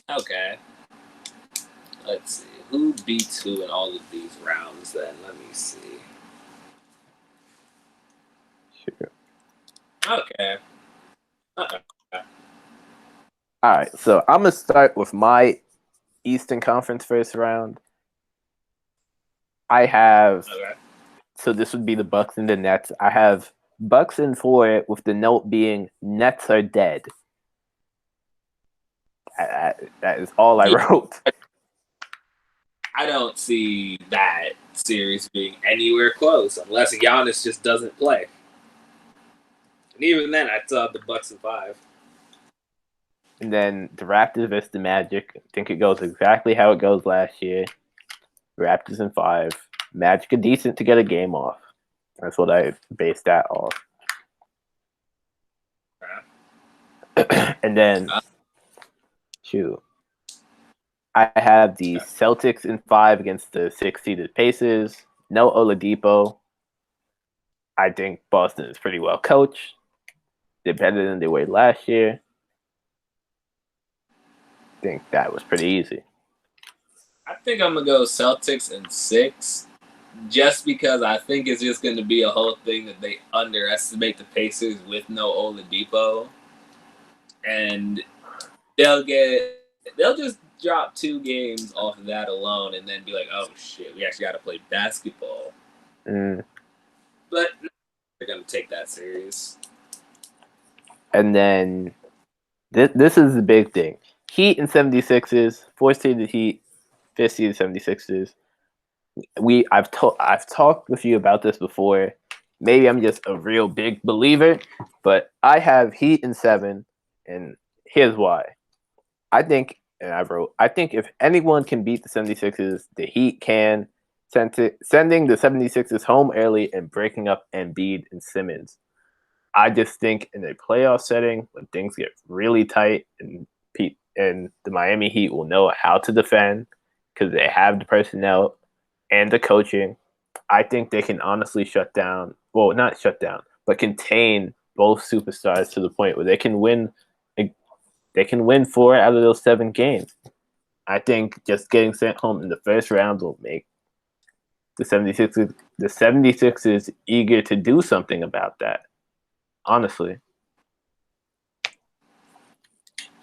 Okay. Let's see. Who beats who in all of these rounds then? Let me see. Sure. Okay. All right, so I'm going to start with my Eastern Conference first round. I have, so this would be the Bucks and the Nets. I have Bucks in 4 with the note being Nets are dead. That is all I wrote. I don't see that series being anywhere close unless Giannis just doesn't play. And even then, I still have the Bucks in 5. And then the Raptors versus the Magic. I think it goes exactly how it goes last year. Raptors in 5. Magic are decent to get a game off. That's what I based that off. And then, shoot, I have the Celtics in 5 against the 6-seeded Pacers. No Oladipo. I think Boston is pretty well coached. They're better than they were last year. I think that was pretty easy. I think I'm going to go Celtics in 6. Just because I think it's just going to be a whole thing that they underestimate the Pacers with no Oladipo. And they'll just drop 2 games off of that alone and then be like, oh shit, we actually got to play basketball. But they're going to take that serious. And then this is the big thing. Heat and 76ers, 4th-seeded Heat, 5th-seeded 76ers. I've talked with you about this before. Maybe I'm just a real big believer, but I have Heat in 7, and here's why. I think if anyone can beat the 76ers, the Heat can. Sending the 76ers home early and breaking up Embiid and Simmons. I just think in a playoff setting, when things get really tight and the Miami Heat will know how to defend because they have the personnel and the coaching, I think they can honestly not shut down, but contain both superstars to the point where they can win 4 out of those 7 games. I think just getting sent home in the first round will make the 76ers eager to do something about that. Honestly.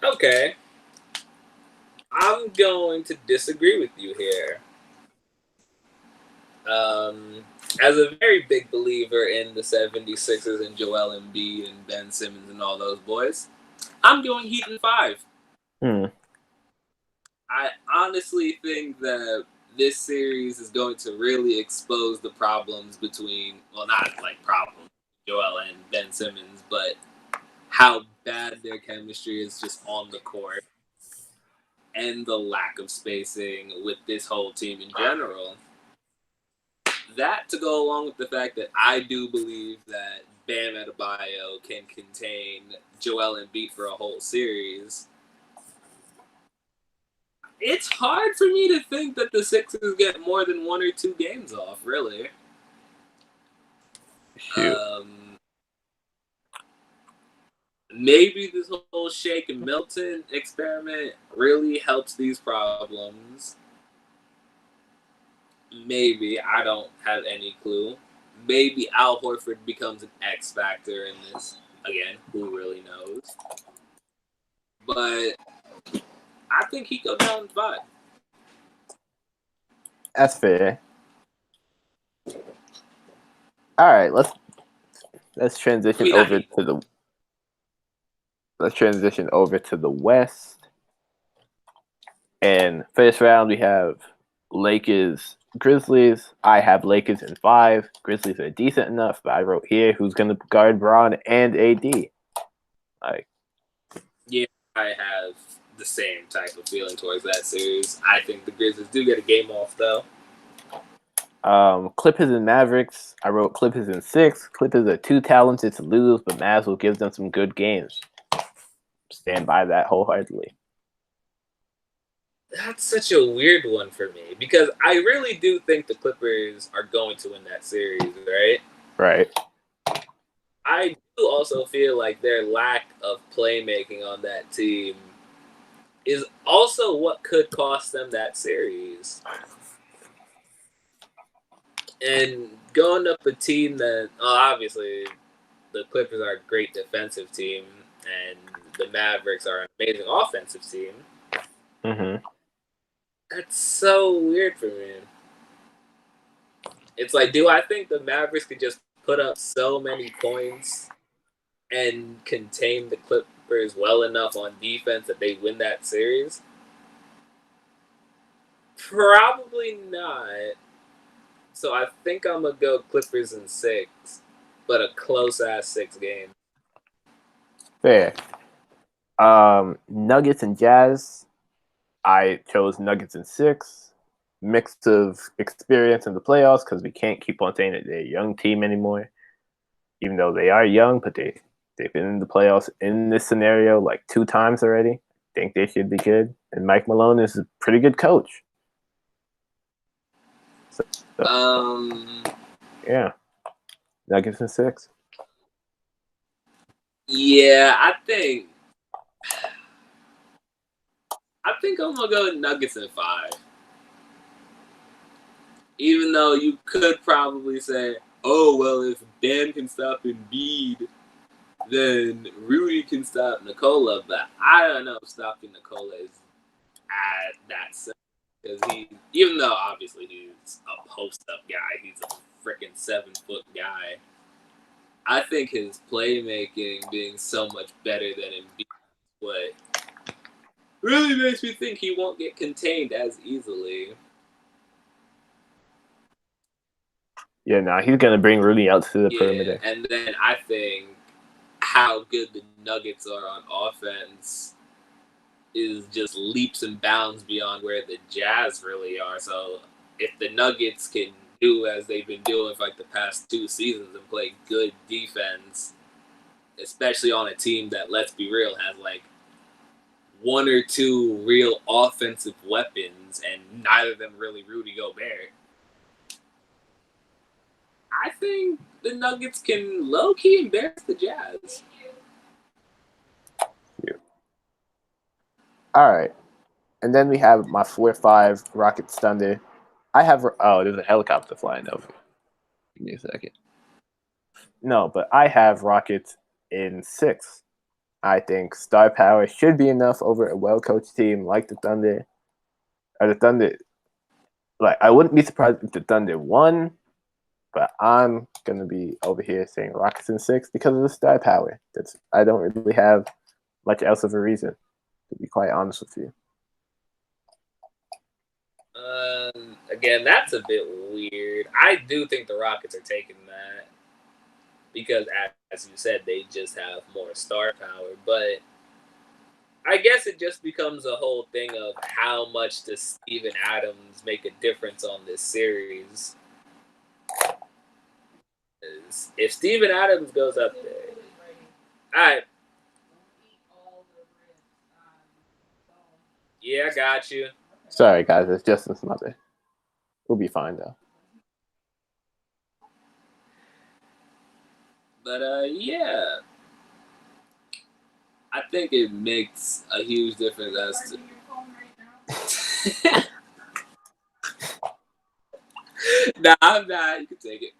Okay. I'm going to disagree with you here. As a very big believer in the 76ers and Joel Embiid and Ben Simmons and all those boys, I'm going Heat in 5. I honestly think that this series is going to really expose the problems between, well, not like problems, Joel and Ben Simmons, but how bad their chemistry is just on the court and the lack of spacing with this whole team in general. That to go along with the fact that I do believe that Bam Adebayo can contain Joel Embiid for a whole series. It's hard for me to think that the Sixers get more than 1 or 2 games off, really. Shoot. Maybe this whole Shake and Milton experiment really helps these problems. Maybe. I don't have any clue. Maybe Al Horford becomes an X factor in this. Again, who really knows? But I think he goes down in 5. That's fair. All right, let's transition over to the West. And first round we have Lakers, Grizzlies. I have Lakers in 5. Grizzlies are decent enough, but I wrote here who's going to guard Braun and AD. Yeah, I have the same type of feeling towards that series. I think the Grizzlies do get a game off, though. Clippers and Mavericks. I wrote Clippers in 6. Clippers are too talented to lose, but Mavs will give them some good games. Stand by that wholeheartedly. That's such a weird one for me because I really do think the Clippers are going to win that series, right? Right. I do also feel like their lack of playmaking on that team is also what could cost them that series. And going up a team that, obviously, the Clippers are a great defensive team, and the Mavericks are an amazing offensive team. Mm-hmm. That's so weird for me. It's like, do I think the Mavericks could just put up so many points and contain the Clippers well enough on defense that they win that series? Probably not. So I think I'm going to go Clippers in 6, but a close-ass 6 game. Fair. Nuggets and Jazz. I chose Nuggets in 6. Mix of experience in the playoffs because we can't keep on saying that they're a young team anymore. Even though they are young, but they've been in the playoffs in this scenario like 2 times already. I think they should be good. And Mike Malone is a pretty good coach. Yeah. Nuggets in 6. Yeah, I think I'm going to go Nuggets in 5. Even though you could probably say, oh, well, if Dan can stop Embiid, then Rudy can stop Nikola. But I don't know if stopping Nikola is at that sense. Because even though obviously he's a post-up guy, he's a freaking 7-foot guy. I think his playmaking being so much better than Embiid is what really makes me think he won't get contained as easily. Yeah, he's going to bring Rudy out to the perimeter. And then I think how good the Nuggets are on offense is just leaps and bounds beyond where the Jazz really are. So if the Nuggets can do as they've been doing for like the past 2 seasons and play good defense, especially on a team that, let's be real, has like 1 or 2 real offensive weapons and neither of them really Rudy Gobert, I think the Nuggets can low-key embarrass the Jazz. Yeah. All right. And then we have my 4-5 Rockets Thunder. I have there's a helicopter flying over. Give me a second. No, but I have Rockets in 6. I think star power should be enough over a well-coached team like the Thunder. Or the Thunder, like I wouldn't be surprised if the Thunder won, but I'm gonna be over here saying Rockets in 6 because of the star power. I don't really have much else of a reason, to be quite honest with you. Again, that's a bit weird. I do think the Rockets are taking that because, as you said, they just have more star power. But I guess it just becomes a whole thing of how much does Steven Adams make a difference on this series. If Steven Adams goes up there, all right. Yeah, I got you. Sorry, guys. It's Justin's mother. We'll be fine, though. But, yeah. I think it makes a huge difference as to... Nah, I'm not. You can take it.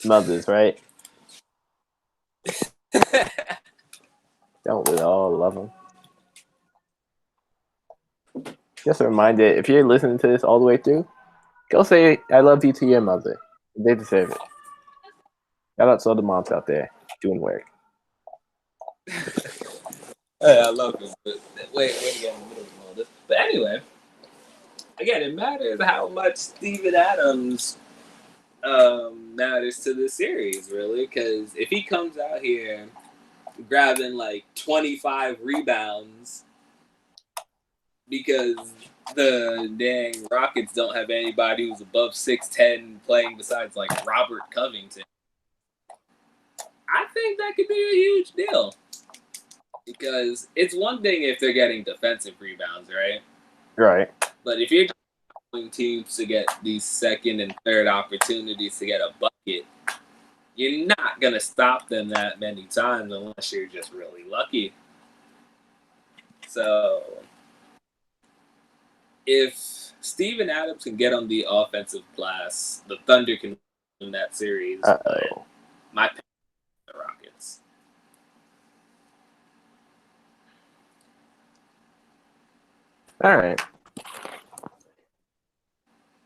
Mothers, right? Don't we all love them? Just a reminder, if you're listening to this all the way through, go say I love you to your mother. They deserve it. Shout out to all the moms out there doing work. Hey, I love it. But wait again in the middle of all this. But anyway, again, it matters how much Steven Adams matters to the series, really, because if he comes out here grabbing like 25 rebounds because the dang Rockets don't have anybody who's above 6'10" playing besides like Robert Covington, I think that could be a huge deal. Because it's one thing if they're getting defensive rebounds, right? Right. But if you're going teams to get these second and third opportunities to get a bucket, you're not going to stop them that many times unless you're just really lucky. So if Steven Adams can get on the offensive glass, the Thunder can win that series. But my pick is the Rockets.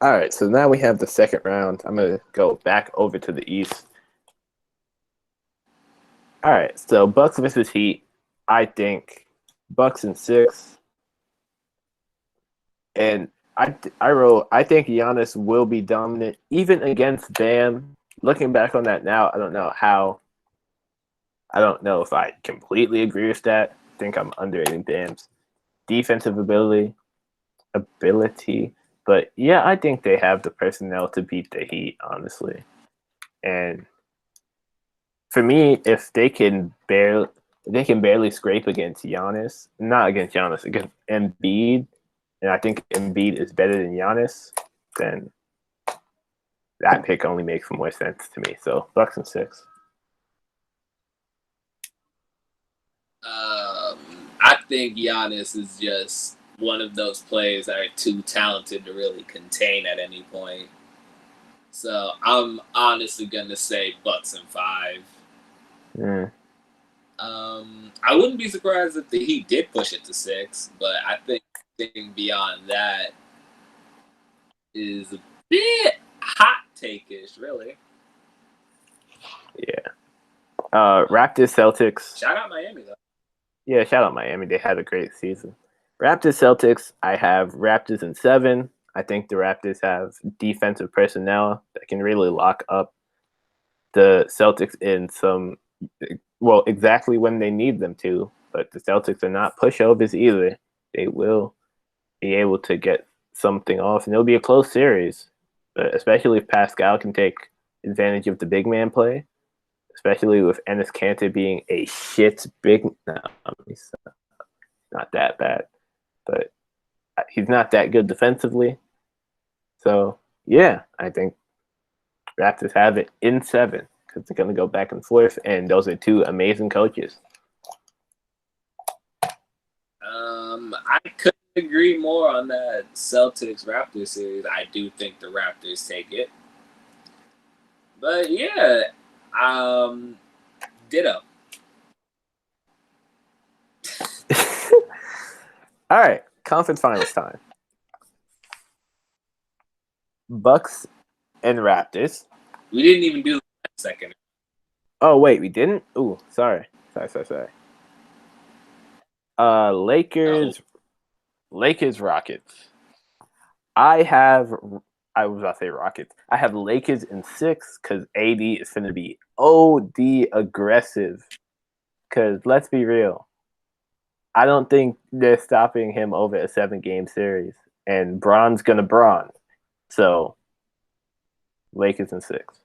All right, so now we have the second round. I'm going to go back over to the East. All right, so Bucks versus Heat. I think Bucks in 6. And I think Giannis will be dominant, even against Bam. Looking back on that now, I don't know if I completely agree with that. I think I'm underrating Bam's defensive ability. But yeah, I think they have the personnel to beat the Heat, honestly. And for me, if they can barely scrape against Giannis, not against Giannis, against Embiid, and I think Embiid is better than Giannis, then that pick only makes more sense to me. So Bucks in 6. I think Giannis is just one of those players that are too talented to really contain at any point. So I'm honestly gonna say Bucks in 5. I wouldn't be surprised if the Heat did push it to 6, but I think beyond that is a bit hot take-ish, really. Yeah. Raptors Celtics. Shout out Miami though. Yeah, shout out Miami. They had a great season. Raptors Celtics. I have Raptors in 7. I think the Raptors have defensive personnel that can really lock up the Celtics in exactly when they need them to. But the Celtics are not pushovers either. They will be able to get something off, and it'll be a close series. But especially if Pascal can take advantage of the big man play, especially with Enes Kanter being a shit big. No, he's not that bad, but he's not that good defensively. So yeah, I think Raptors have it in 7 because they're going to go back and forth, and those are two amazing coaches. I couldn't agree more on that Celtics Raptors series. I do think the Raptors take it. But yeah, ditto. All right, conference finals time. Bucks and Raptors. We didn't even do the second. Oh wait, we didn't. Ooh, sorry. Lakers, Rockets. I was about to say Rockets. I have Lakers in 6 because AD is going to be OD aggressive. Because let's be real, I don't think they're stopping him over a 7-game series, and Bron's going to Bron. So Lakers in 6.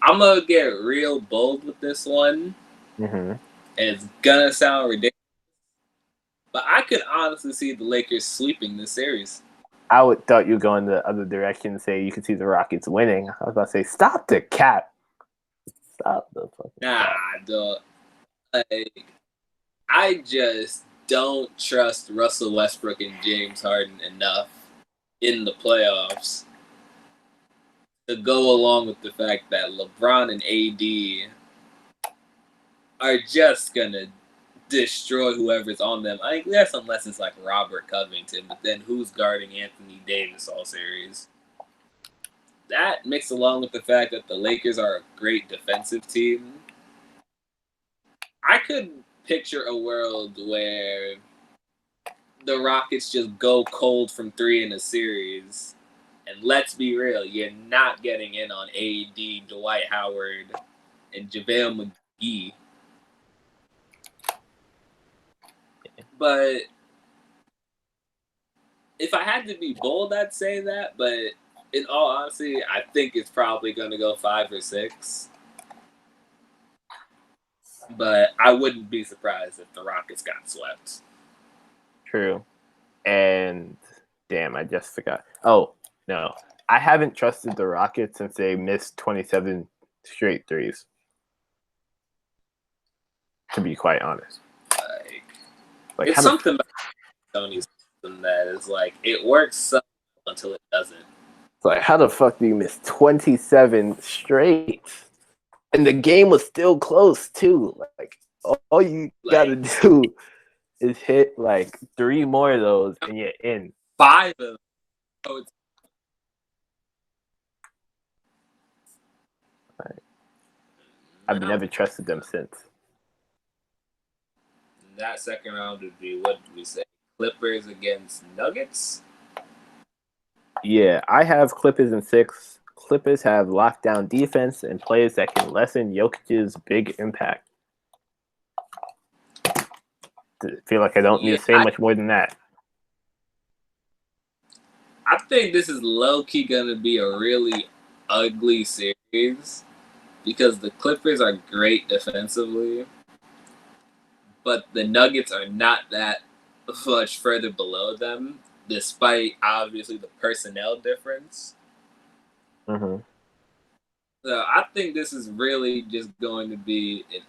I'm gonna get real bold with this one, Mm-hmm. and it's gonna sound ridiculous, but I could honestly see the Lakers sweeping this series. I thought you would go in the other direction and say you could see the Rockets winning. I was about to say, stop the cap. Stop the fucking cap. Dog. Like, I just don't trust Russell Westbrook and James Harden enough in the playoffs to go along with the fact that LeBron and AD are just gonna destroy whoever's on them. I guess unless it's like Robert Covington, but then who's guarding Anthony Davis all series? That mixed along with the fact that the Lakers are a great defensive team, I could picture a world where the Rockets just go cold from 3 in a series. And let's be real, you're not getting in on AD, Dwight Howard, and JaVale McGee. But if I had to be bold, I'd say that. But in all honesty, I think it's probably going to go 5 or 6. But I wouldn't be surprised if the Rockets got swept. True. And damn, I just forgot. Oh, no. I haven't trusted the Rockets since they missed 27 straight threes. To be quite honest. Like it's something about Tony's system that is like, it works so until it doesn't. It's like, how the fuck do you miss 27 straight? And the game was still close, too. Like, all you gotta do is hit, 3 more of those, and you're in. 5 of them. Oh, I've never trusted them since. That second round would be, what did we say? Clippers against Nuggets? Yeah, I have Clippers in 6. Clippers have lockdown defense and players that can lessen Jokic's big impact. I feel like I don't need to say much more than that. I think this is low-key going to be a really ugly series because the Clippers are great defensively, but the Nuggets are not that much further below them, despite obviously the personnel difference. Mm-hmm. So I think this is really just going to be an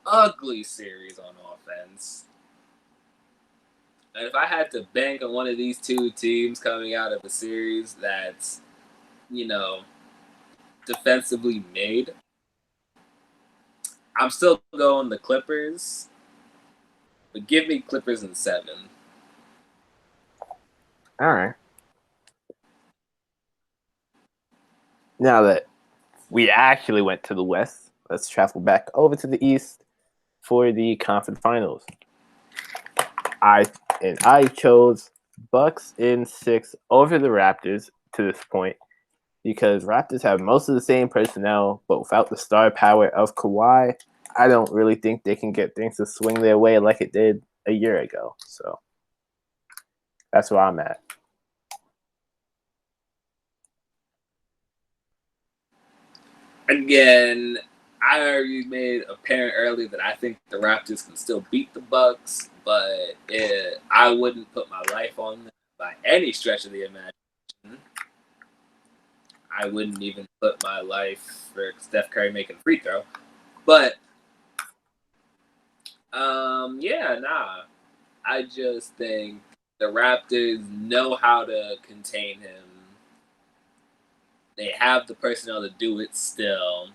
ugly series on offense. And if I had to bank on one of these two teams coming out of a series that's, defensively made, I'm still going the Clippers. But give me Clippers in 7. All right. Now that we actually went to the West, let's travel back over to the East for the conference finals. I chose Bucks in 6 over the Raptors to this point because Raptors have most of the same personnel, but without the star power of Kawhi, I don't really think they can get things to swing their way like it did a year ago. So that's where I'm at. Again, I already made apparent earlier that I think the Raptors can still beat the Bucks, but I wouldn't put my life on them by any stretch of the imagination. I wouldn't even put my life for Steph Curry making a free throw. But Yeah, nah. I just think the Raptors know how to contain him. They have the personnel to do it still.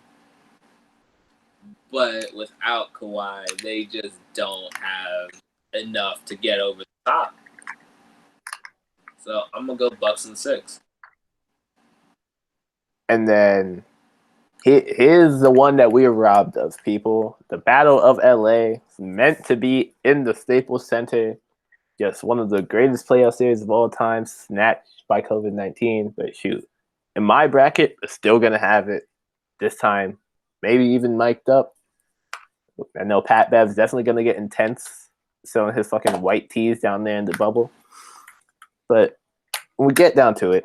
But without Kawhi, they just don't have enough to get over the top. So I'm going to go Bucks in 6. And then here's the one that we were robbed of, people. The Battle of LA is meant to be in the Staples Center. Just one of the greatest playoff series of all time, snatched by COVID-19. But shoot, in my bracket, we're still going to have it this time. Maybe even mic'd up. I know Pat Bev's definitely going to get intense selling his fucking white tees down there in the bubble. But when we get down to it,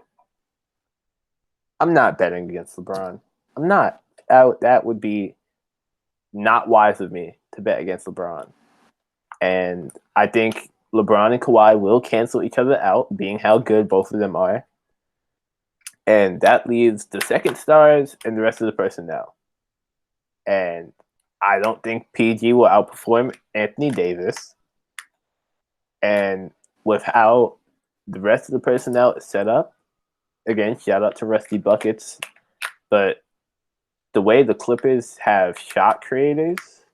I'm not betting against LeBron. I'm not. That would be not wise of me to bet against LeBron. And I think LeBron and Kawhi will cancel each other out, being how good both of them are. And that leaves the second stars and the rest of the personnel. And I don't think PG will outperform Anthony Davis. And with how the rest of the personnel is set up, again, shout out to Rusty Buckets, but the way the Clippers have shot creators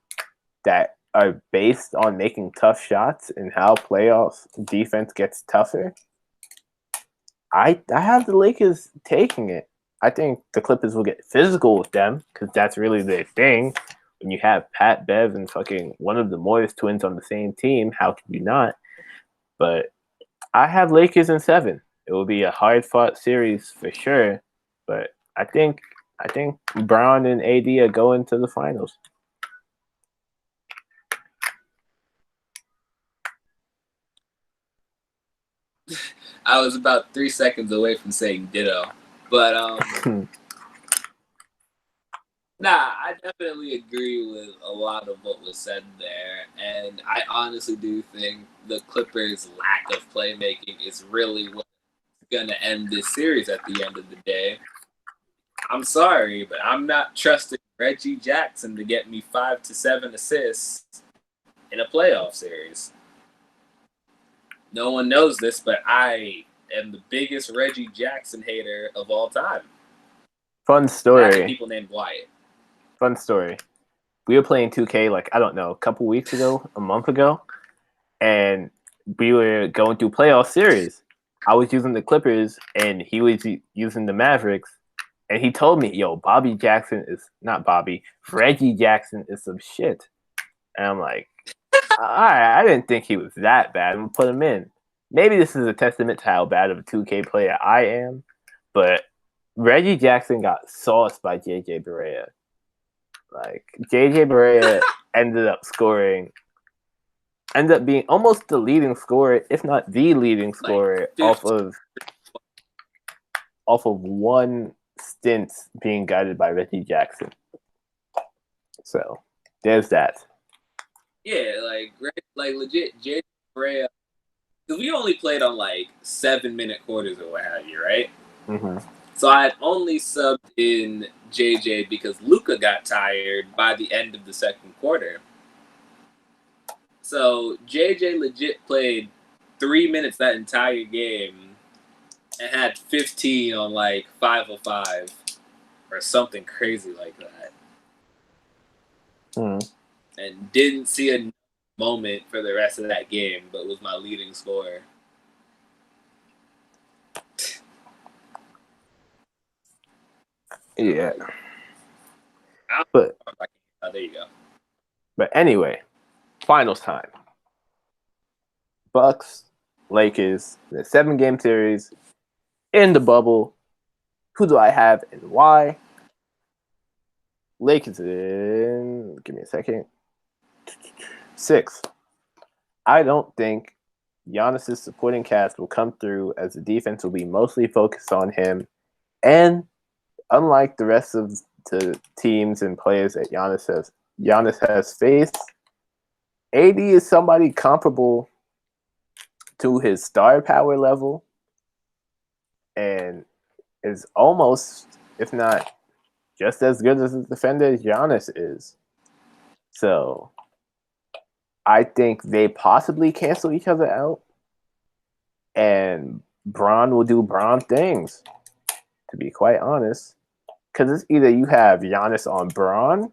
that are based on making tough shots and how playoffs defense gets tougher, I have the Lakers taking it. I think the Clippers will get physical with them because that's really their thing. When you have Pat Bev and fucking one of the Morris twins on the same team, how can you not? But I have Lakers in 7. It will be a hard-fought series for sure, but I think Brown and AD are going to the finals. I was about 3 seconds away from saying ditto. But, I definitely agree with a lot of what was said there. And I honestly do think the Clippers' lack of playmaking is really what's going to end this series at the end of the day. I'm sorry, but I'm not trusting Reggie Jackson to get me 5 to 7 assists in a playoff series. No one knows this, but I am the biggest Reggie Jackson hater of all time. Fun story. People named Wyatt. Fun story. We were playing 2K a couple weeks ago, a month ago, and we were going through playoff series. I was using the Clippers, and he was using the Mavericks, and he told me, Reggie Jackson is some shit. And I'm like, all right, I didn't think he was that bad. I'm going to put him in. Maybe this is a testament to how bad of a 2K player I am, but Reggie Jackson got sauced by J.J. Barea. Like, J.J. Barea ended up being almost the leading scorer, if not the leading scorer, off of one stint being guided by Reggie Jackson. So, there's that. Yeah, like legit, J.J. Barea, because we only played on 7-minute quarters or what have you, right? Mm-hmm. So I had only subbed in JJ because Luka got tired by the end of the second quarter. So JJ legit played 3 minutes that entire game and had 15 on 5 of 5 or something crazy like that. Mm. And didn't see a moment for the rest of that game, but was my leading scorer. Yeah. But there you go. But anyway, finals time. Bucks, Lakers, the 7-game series in the bubble. Who do I have and why? Lakers in, give me a second, 6. I don't think Giannis's supporting cast will come through, as the defense will be mostly focused on him. And unlike the rest of the teams and players that Giannis has faced, AD is somebody comparable to his star power level and is almost, if not just as good as a defender as Giannis is. So I think they possibly cancel each other out, and Bron will do Bron things. To be quite honest, because it's either you have Giannis on Bron,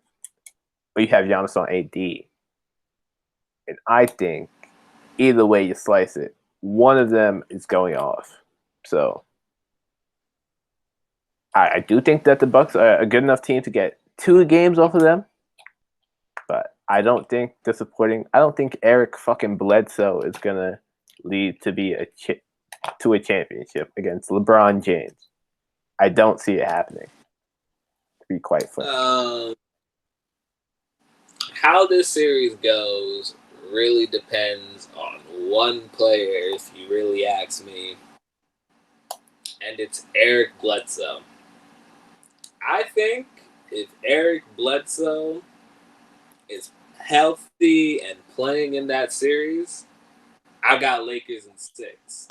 or you have Giannis on AD, and I think either way you slice it, one of them is going off. So I do think that the Bucks are a good enough team to get 2 games off of them, but I don't think Eric fucking Bledsoe is gonna lead to be to a championship against LeBron James. I don't see it happening. To be quite frank. How this series goes really depends on one player, if you really ask me, and it's Eric Bledsoe. I think if Eric Bledsoe is healthy and playing in that series, I got Lakers in 6.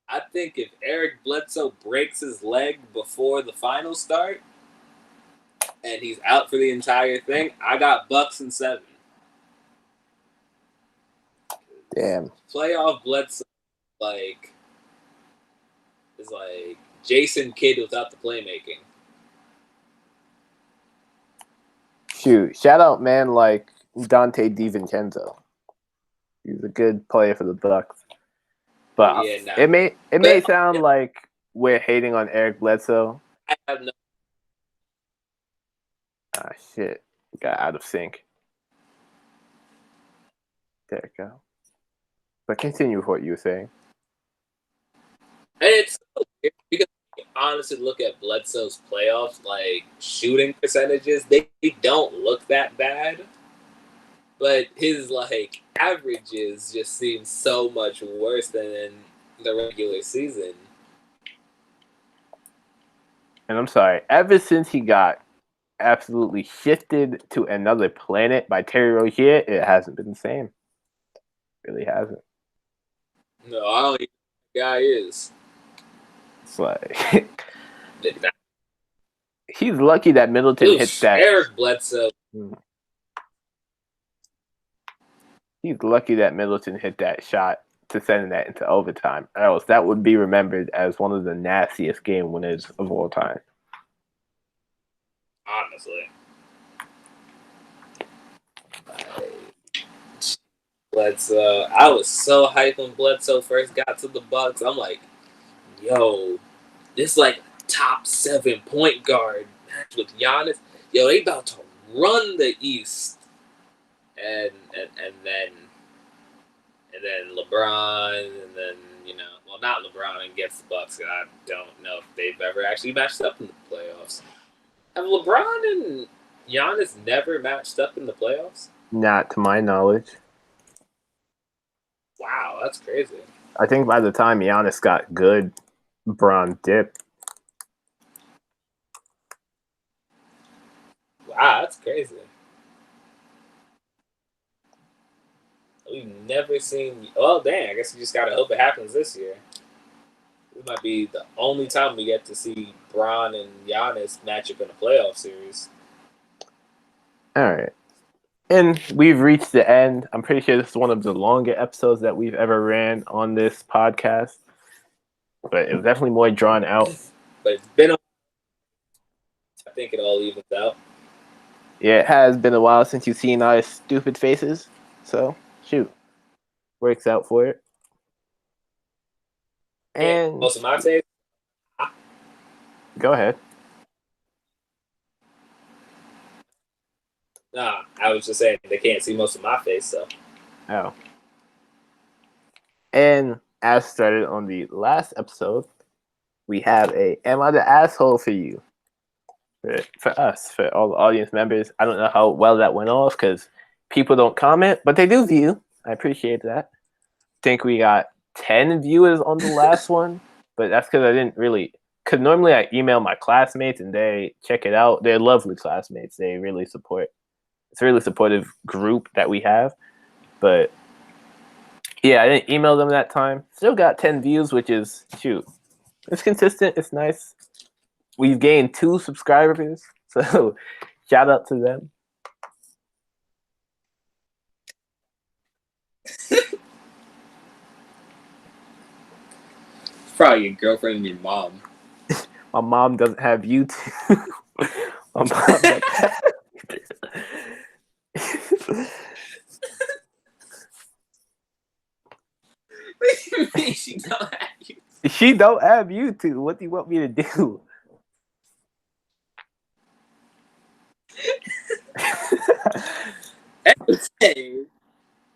I think if Eric Bledsoe breaks his leg before the finals start and he's out for the entire thing, I got Bucks in 7. Damn. Playoff Bledsoe is like Jason Kidd without the playmaking. Shoot, shout out man like Dante DiVincenzo. He's a good player for the Bucks. But it may sound like we're hating on Eric Bledsoe. I have no. Ah, shit. Got out of sync. There you go. But continue with what you were saying. And it's so weird because you honestly look at Bledsoe's playoffs, like shooting percentages, they don't look that bad. But his like averages just seem so much worse than in the regular season. And I'm sorry, ever since he got absolutely shifted to another planet by Terry Rozier, it hasn't been the same. It really hasn't. No, I don't even know who the guy is. It's like he's lucky that Middleton hit that. Eric Bledsoe. He's lucky that Middleton hit that shot to send that into overtime. Else that would be remembered as one of the nastiest game winners of all time. Honestly. Bledsoe. I was so hyped when Bledsoe first got to the Bucks. I'm like, yo, this like top 7 point guard match with Giannis. Yo, they about to run the East. And then LeBron, and then, not LeBron against the Bucks. I don't know if they've ever actually matched up in the playoffs. Have LeBron and Giannis never matched up in the playoffs? Not to my knowledge. Wow, that's crazy. I think by the time Giannis got good, Bron dipped. Wow, that's crazy. We've never seen. Well, dang, I guess we just gotta hope it happens this year. This might be the only time we get to see Bron and Giannis match up in a playoff series. All right. And we've reached the end. I'm pretty sure this is one of the longer episodes that we've ever ran on this podcast. But it was definitely more drawn out. But it's been I think it all evens out. Yeah, it has been a while since you've seen our stupid faces. So, shoot. Works out for it. And most of my face. Go ahead. Nah, I was just saying they can't see most of my face, so. Oh. And as started on the last episode, we have a Am I the Asshole for you? For us, for all the audience members. I don't know how well that went off because people don't comment, but they do view. I appreciate that. I think we got 10 viewers on the last one, but that's because I didn't really. Because normally I email my classmates and they check it out. They're lovely classmates. They really support. It's a really supportive group that we have. But yeah, I didn't email them that time. Still got 10 views, which is, shoot, it's consistent. It's nice. We've gained 2 subscribers, so shout out to them. Probably your girlfriend and your mom. My mom doesn't have YouTube. My mom doesn't have... What do you mean she don't have you? She don't have YouTube. What do you want me to do? Hey.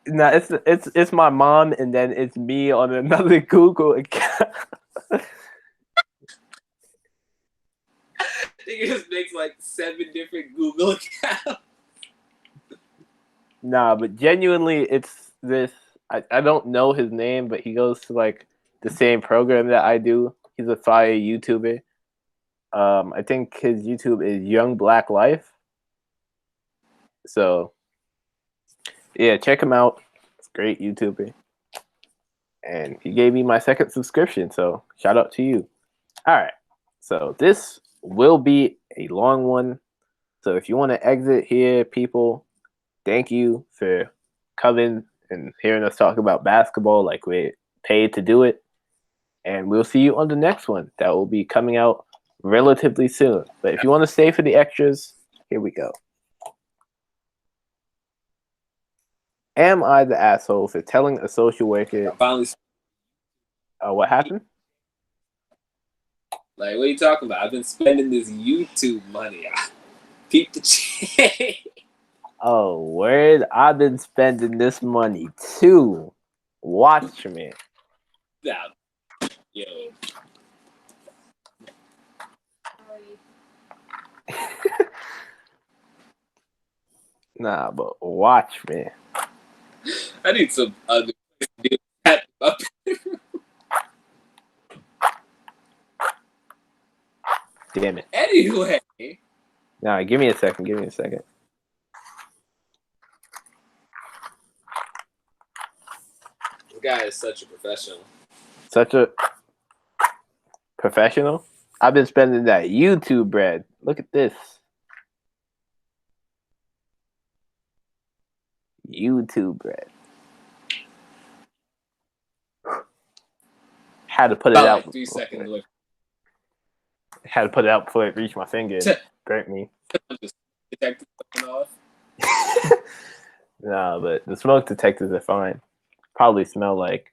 No, it's my mom, and then it's me on another Google account. He just makes like 7 different Google accounts. Nah, but genuinely, it's this. I don't know his name, but he goes to like the same program that I do. He's a fire YouTuber. I think his YouTube is Young Black Life. So, yeah, check him out. It's a great YouTuber. And he gave me my second subscription, so shout out to you. All right, so this will be a long one. So if you want to exit here, people, thank you for coming and hearing us talk about basketball like we're paid to do it. And we'll see you on the next one that will be coming out relatively soon. But if you want to stay for the extras, here we go. Am I the asshole for telling a social worker? Finally, What happened? like, what are you talking about? I've been spending this YouTube money. Peep the change. Oh, word! I've been spending this money too. Watch me. Nah, yo. Nah, but watch me. I need some other place up. Damn it. Anyway. Nah, give me a second. Give me a second. This guy is such a professional. Such a professional. I've been spending that YouTube bread. Look at this. YouTube bread. Had to put it out. Like 3 seconds. Look. Had to put it out before it reached my finger and burnt me. Just detective off. No, but the smoke detectors are fine. Probably smell like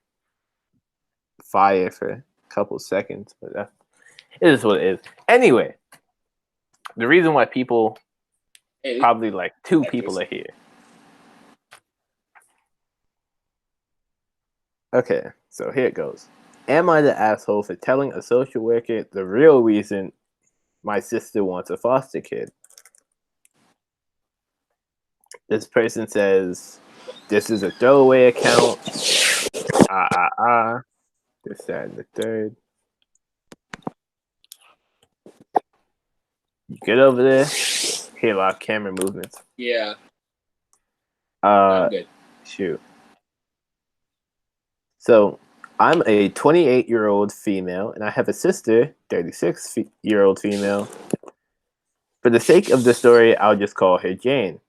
fire for a couple seconds, but it is what it is. Anyway, the reason why people, probably like 2 people are here. Okay, so here it goes. Am I the asshole for telling a social worker the real reason my sister wants a foster kid? This person says, this is a throwaway account. This, that, and the third. You good over there? Hear a lot of camera movements. Yeah. I'm good. Shoot. So, I'm a 28-year-old female, and I have a sister, 36-year-old female. For the sake of the story, I'll just call her Jane.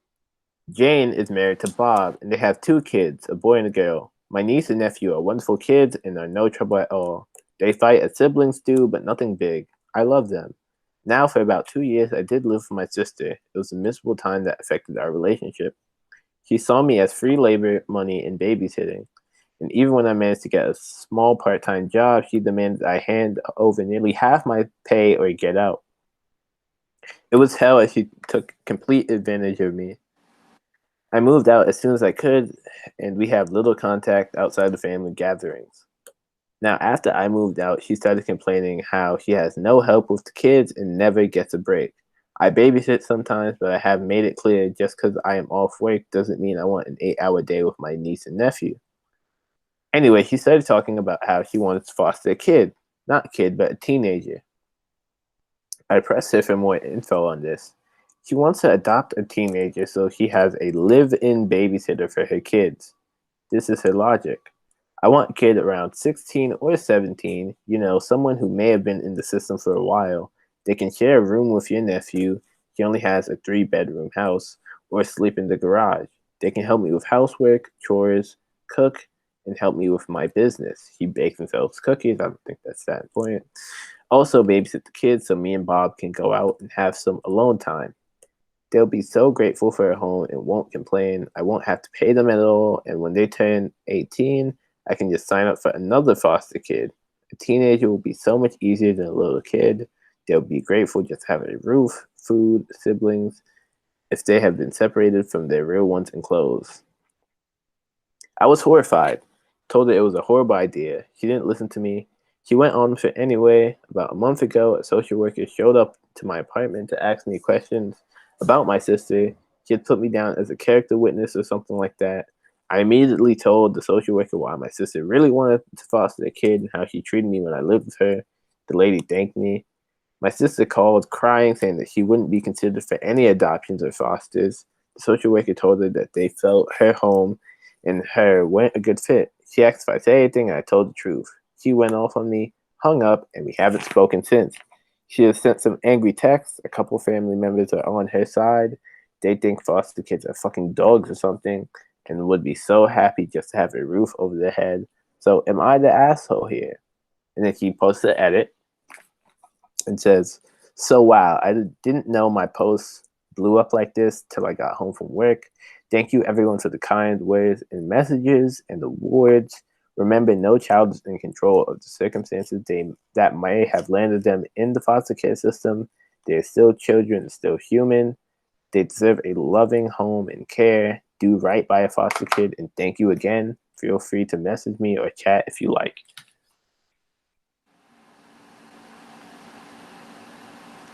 Jane is married to Bob, and they have 2 kids, a boy and a girl. My niece and nephew are wonderful kids and are no trouble at all. They fight as siblings do, but nothing big. I love them. Now, for about 2 years, I did live with my sister. It was a miserable time that affected our relationship. She saw me as free labor, money, and babysitting. And even when I managed to get a small part-time job, she demanded I hand over nearly half my pay or get out. It was hell as she took complete advantage of me. I moved out as soon as I could, and we have little contact outside the family gatherings. Now, after I moved out, she started complaining how she has no help with the kids and never gets a break. I babysit sometimes, but I have made it clear just because I am off work doesn't mean I want an 8-hour day with my niece and nephew. Anyway, she started talking about how she wanted to foster a kid. Not a kid, but a teenager. I pressed her for more info on this. She wants to adopt a teenager so she has a live-in babysitter for her kids. This is her logic. I want a kid around 16 or 17, someone who may have been in the system for a while. They can share a room with your nephew. He only has a 3-bedroom house, or sleep in the garage. They can help me with housework, chores, cook and help me with my business. He bakes and sells cookies. I don't think that's that important. Also babysit the kids so me and Bob can go out and have some alone time. They'll be so grateful for a home and won't complain. I won't have to pay them at all. And when they turn 18, I can just sign up for another foster kid. A teenager will be so much easier than a little kid. They'll be grateful just to have a roof, food, siblings, if they have been separated from their real ones and clothes. I was horrified. Told her it was a horrible idea. She didn't listen to me. She went on with it anyway. About a month ago, a social worker showed up to my apartment to ask me questions about my sister. She had put me down as a character witness or something like that. I immediately told the social worker why my sister really wanted to foster a kid and how she treated me when I lived with her. The lady thanked me. My sister called crying, saying that she wouldn't be considered for any adoptions or fosters. The social worker told her that they felt her home and her weren't a good fit. She asked if I said anything, and I told the truth. She went off on me, hung up, and we haven't spoken since. She has sent some angry texts. A couple family members are on her side. They think foster kids are fucking dogs or something and would be so happy just to have a roof over their head. So am I the asshole here? And then she posts an edit and says, so wow, I didn't know my post blew up like this till I got home from work. Thank you everyone for the kind words and messages and awards. Remember, no child is in control of the circumstances that may have landed them in the foster care system. They're still children, still human. They deserve a loving home and care. Do right by a foster kid, and thank you again. Feel free to message me or chat if you like.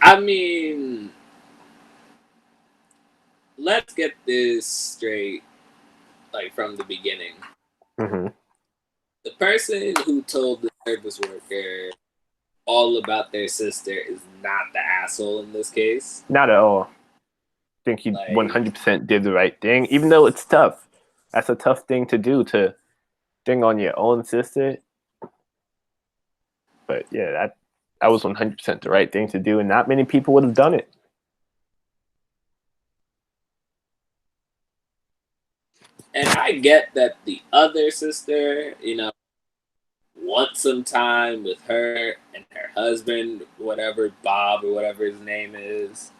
I mean, let's get this straight, like from the beginning. Mm-hmm. The person who told the service worker all about their sister is not the asshole in this case. Not at all. I think he 100% did the right thing, even though it's tough. That's a tough thing to do, to thing on your own sister. But yeah, that was 100% the right thing to do, and not many people would have done it. And I get that the other sister, wants some time with her and her husband, whatever, Bob or whatever his name is,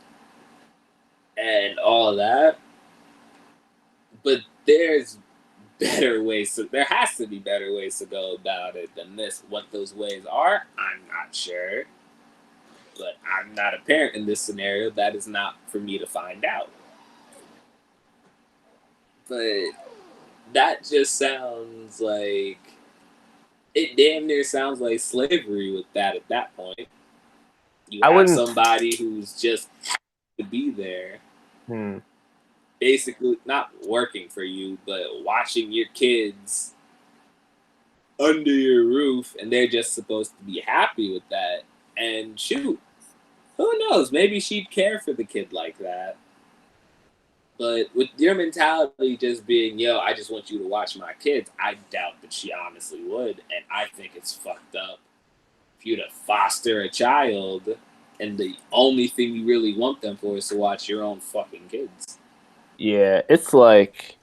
and all that. But there's better ways there has to be better ways to go about it than this. What those ways are, I'm not sure. But I'm not a parent in this scenario. That is not for me to find out. But that just sounds like, it damn near sounds like slavery with that at that point. You have somebody who's just to be there. Basically not working for you, but watching your kids under your roof, and they're just supposed to be happy with that. And shoot, who knows? Maybe she'd care for the kid like that. But with your mentality just being, I just want you to watch my kids, I doubt that she honestly would. And I think it's fucked up for you to foster a child and the only thing you really want them for is to watch your own fucking kids. Yeah, it's like,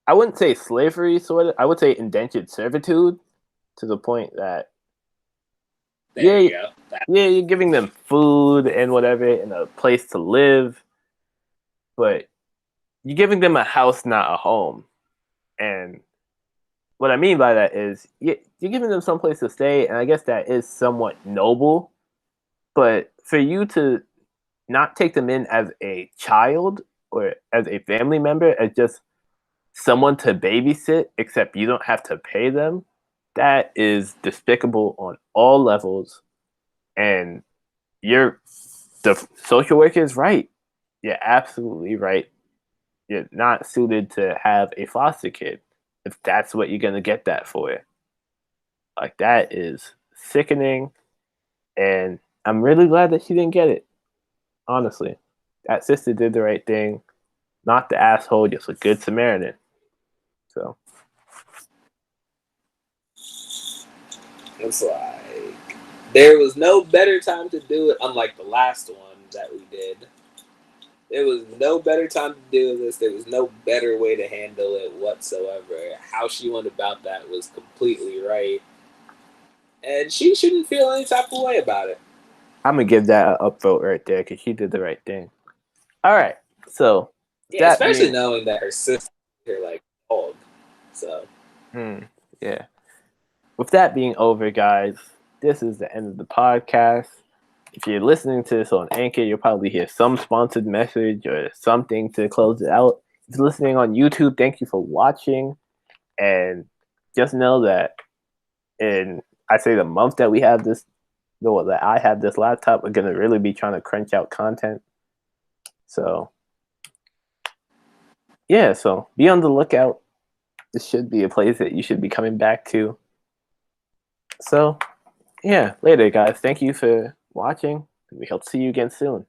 I wouldn't say slavery, sort of. I would say indentured servitude, to the point that you go. You're giving them food and whatever and a place to live, but you're giving them a house, not a home. And what I mean by that is you're giving them some place to stay, and I guess that is somewhat noble. But for you to not take them in as a child or as a family member, as just someone to babysit, except you don't have to pay them, that is despicable on all levels. And the social worker is right. You're absolutely right. You're not suited to have a foster kid if that's what you're going to get that for. Like, that is sickening. And I'm really glad that she didn't get it. Honestly, that sister did the right thing. Not the asshole, just a good Samaritan. So it's like, there was no better time to do it, unlike the last one that we did, There was no better time to do this. There was no better way to handle it whatsoever. How she went about that was completely right. And she shouldn't feel any type of way about it. I'm going to give that an upvote right there because she did the right thing. All right. So, yeah, especially knowing that her sister is her, like, dog. So. Yeah. With that being over, guys, this is the end of the podcast. If you're listening to this on Anchor, you'll probably hear some sponsored message or something to close it out. If you're listening on YouTube, thank you for watching. And just know that the month that we have this, that I have this laptop, we're going to really be trying to crunch out content. So, yeah, so be on the lookout. This should be a place that you should be coming back to. So, yeah, later, guys. Thank you for watching. We hope to see you again soon.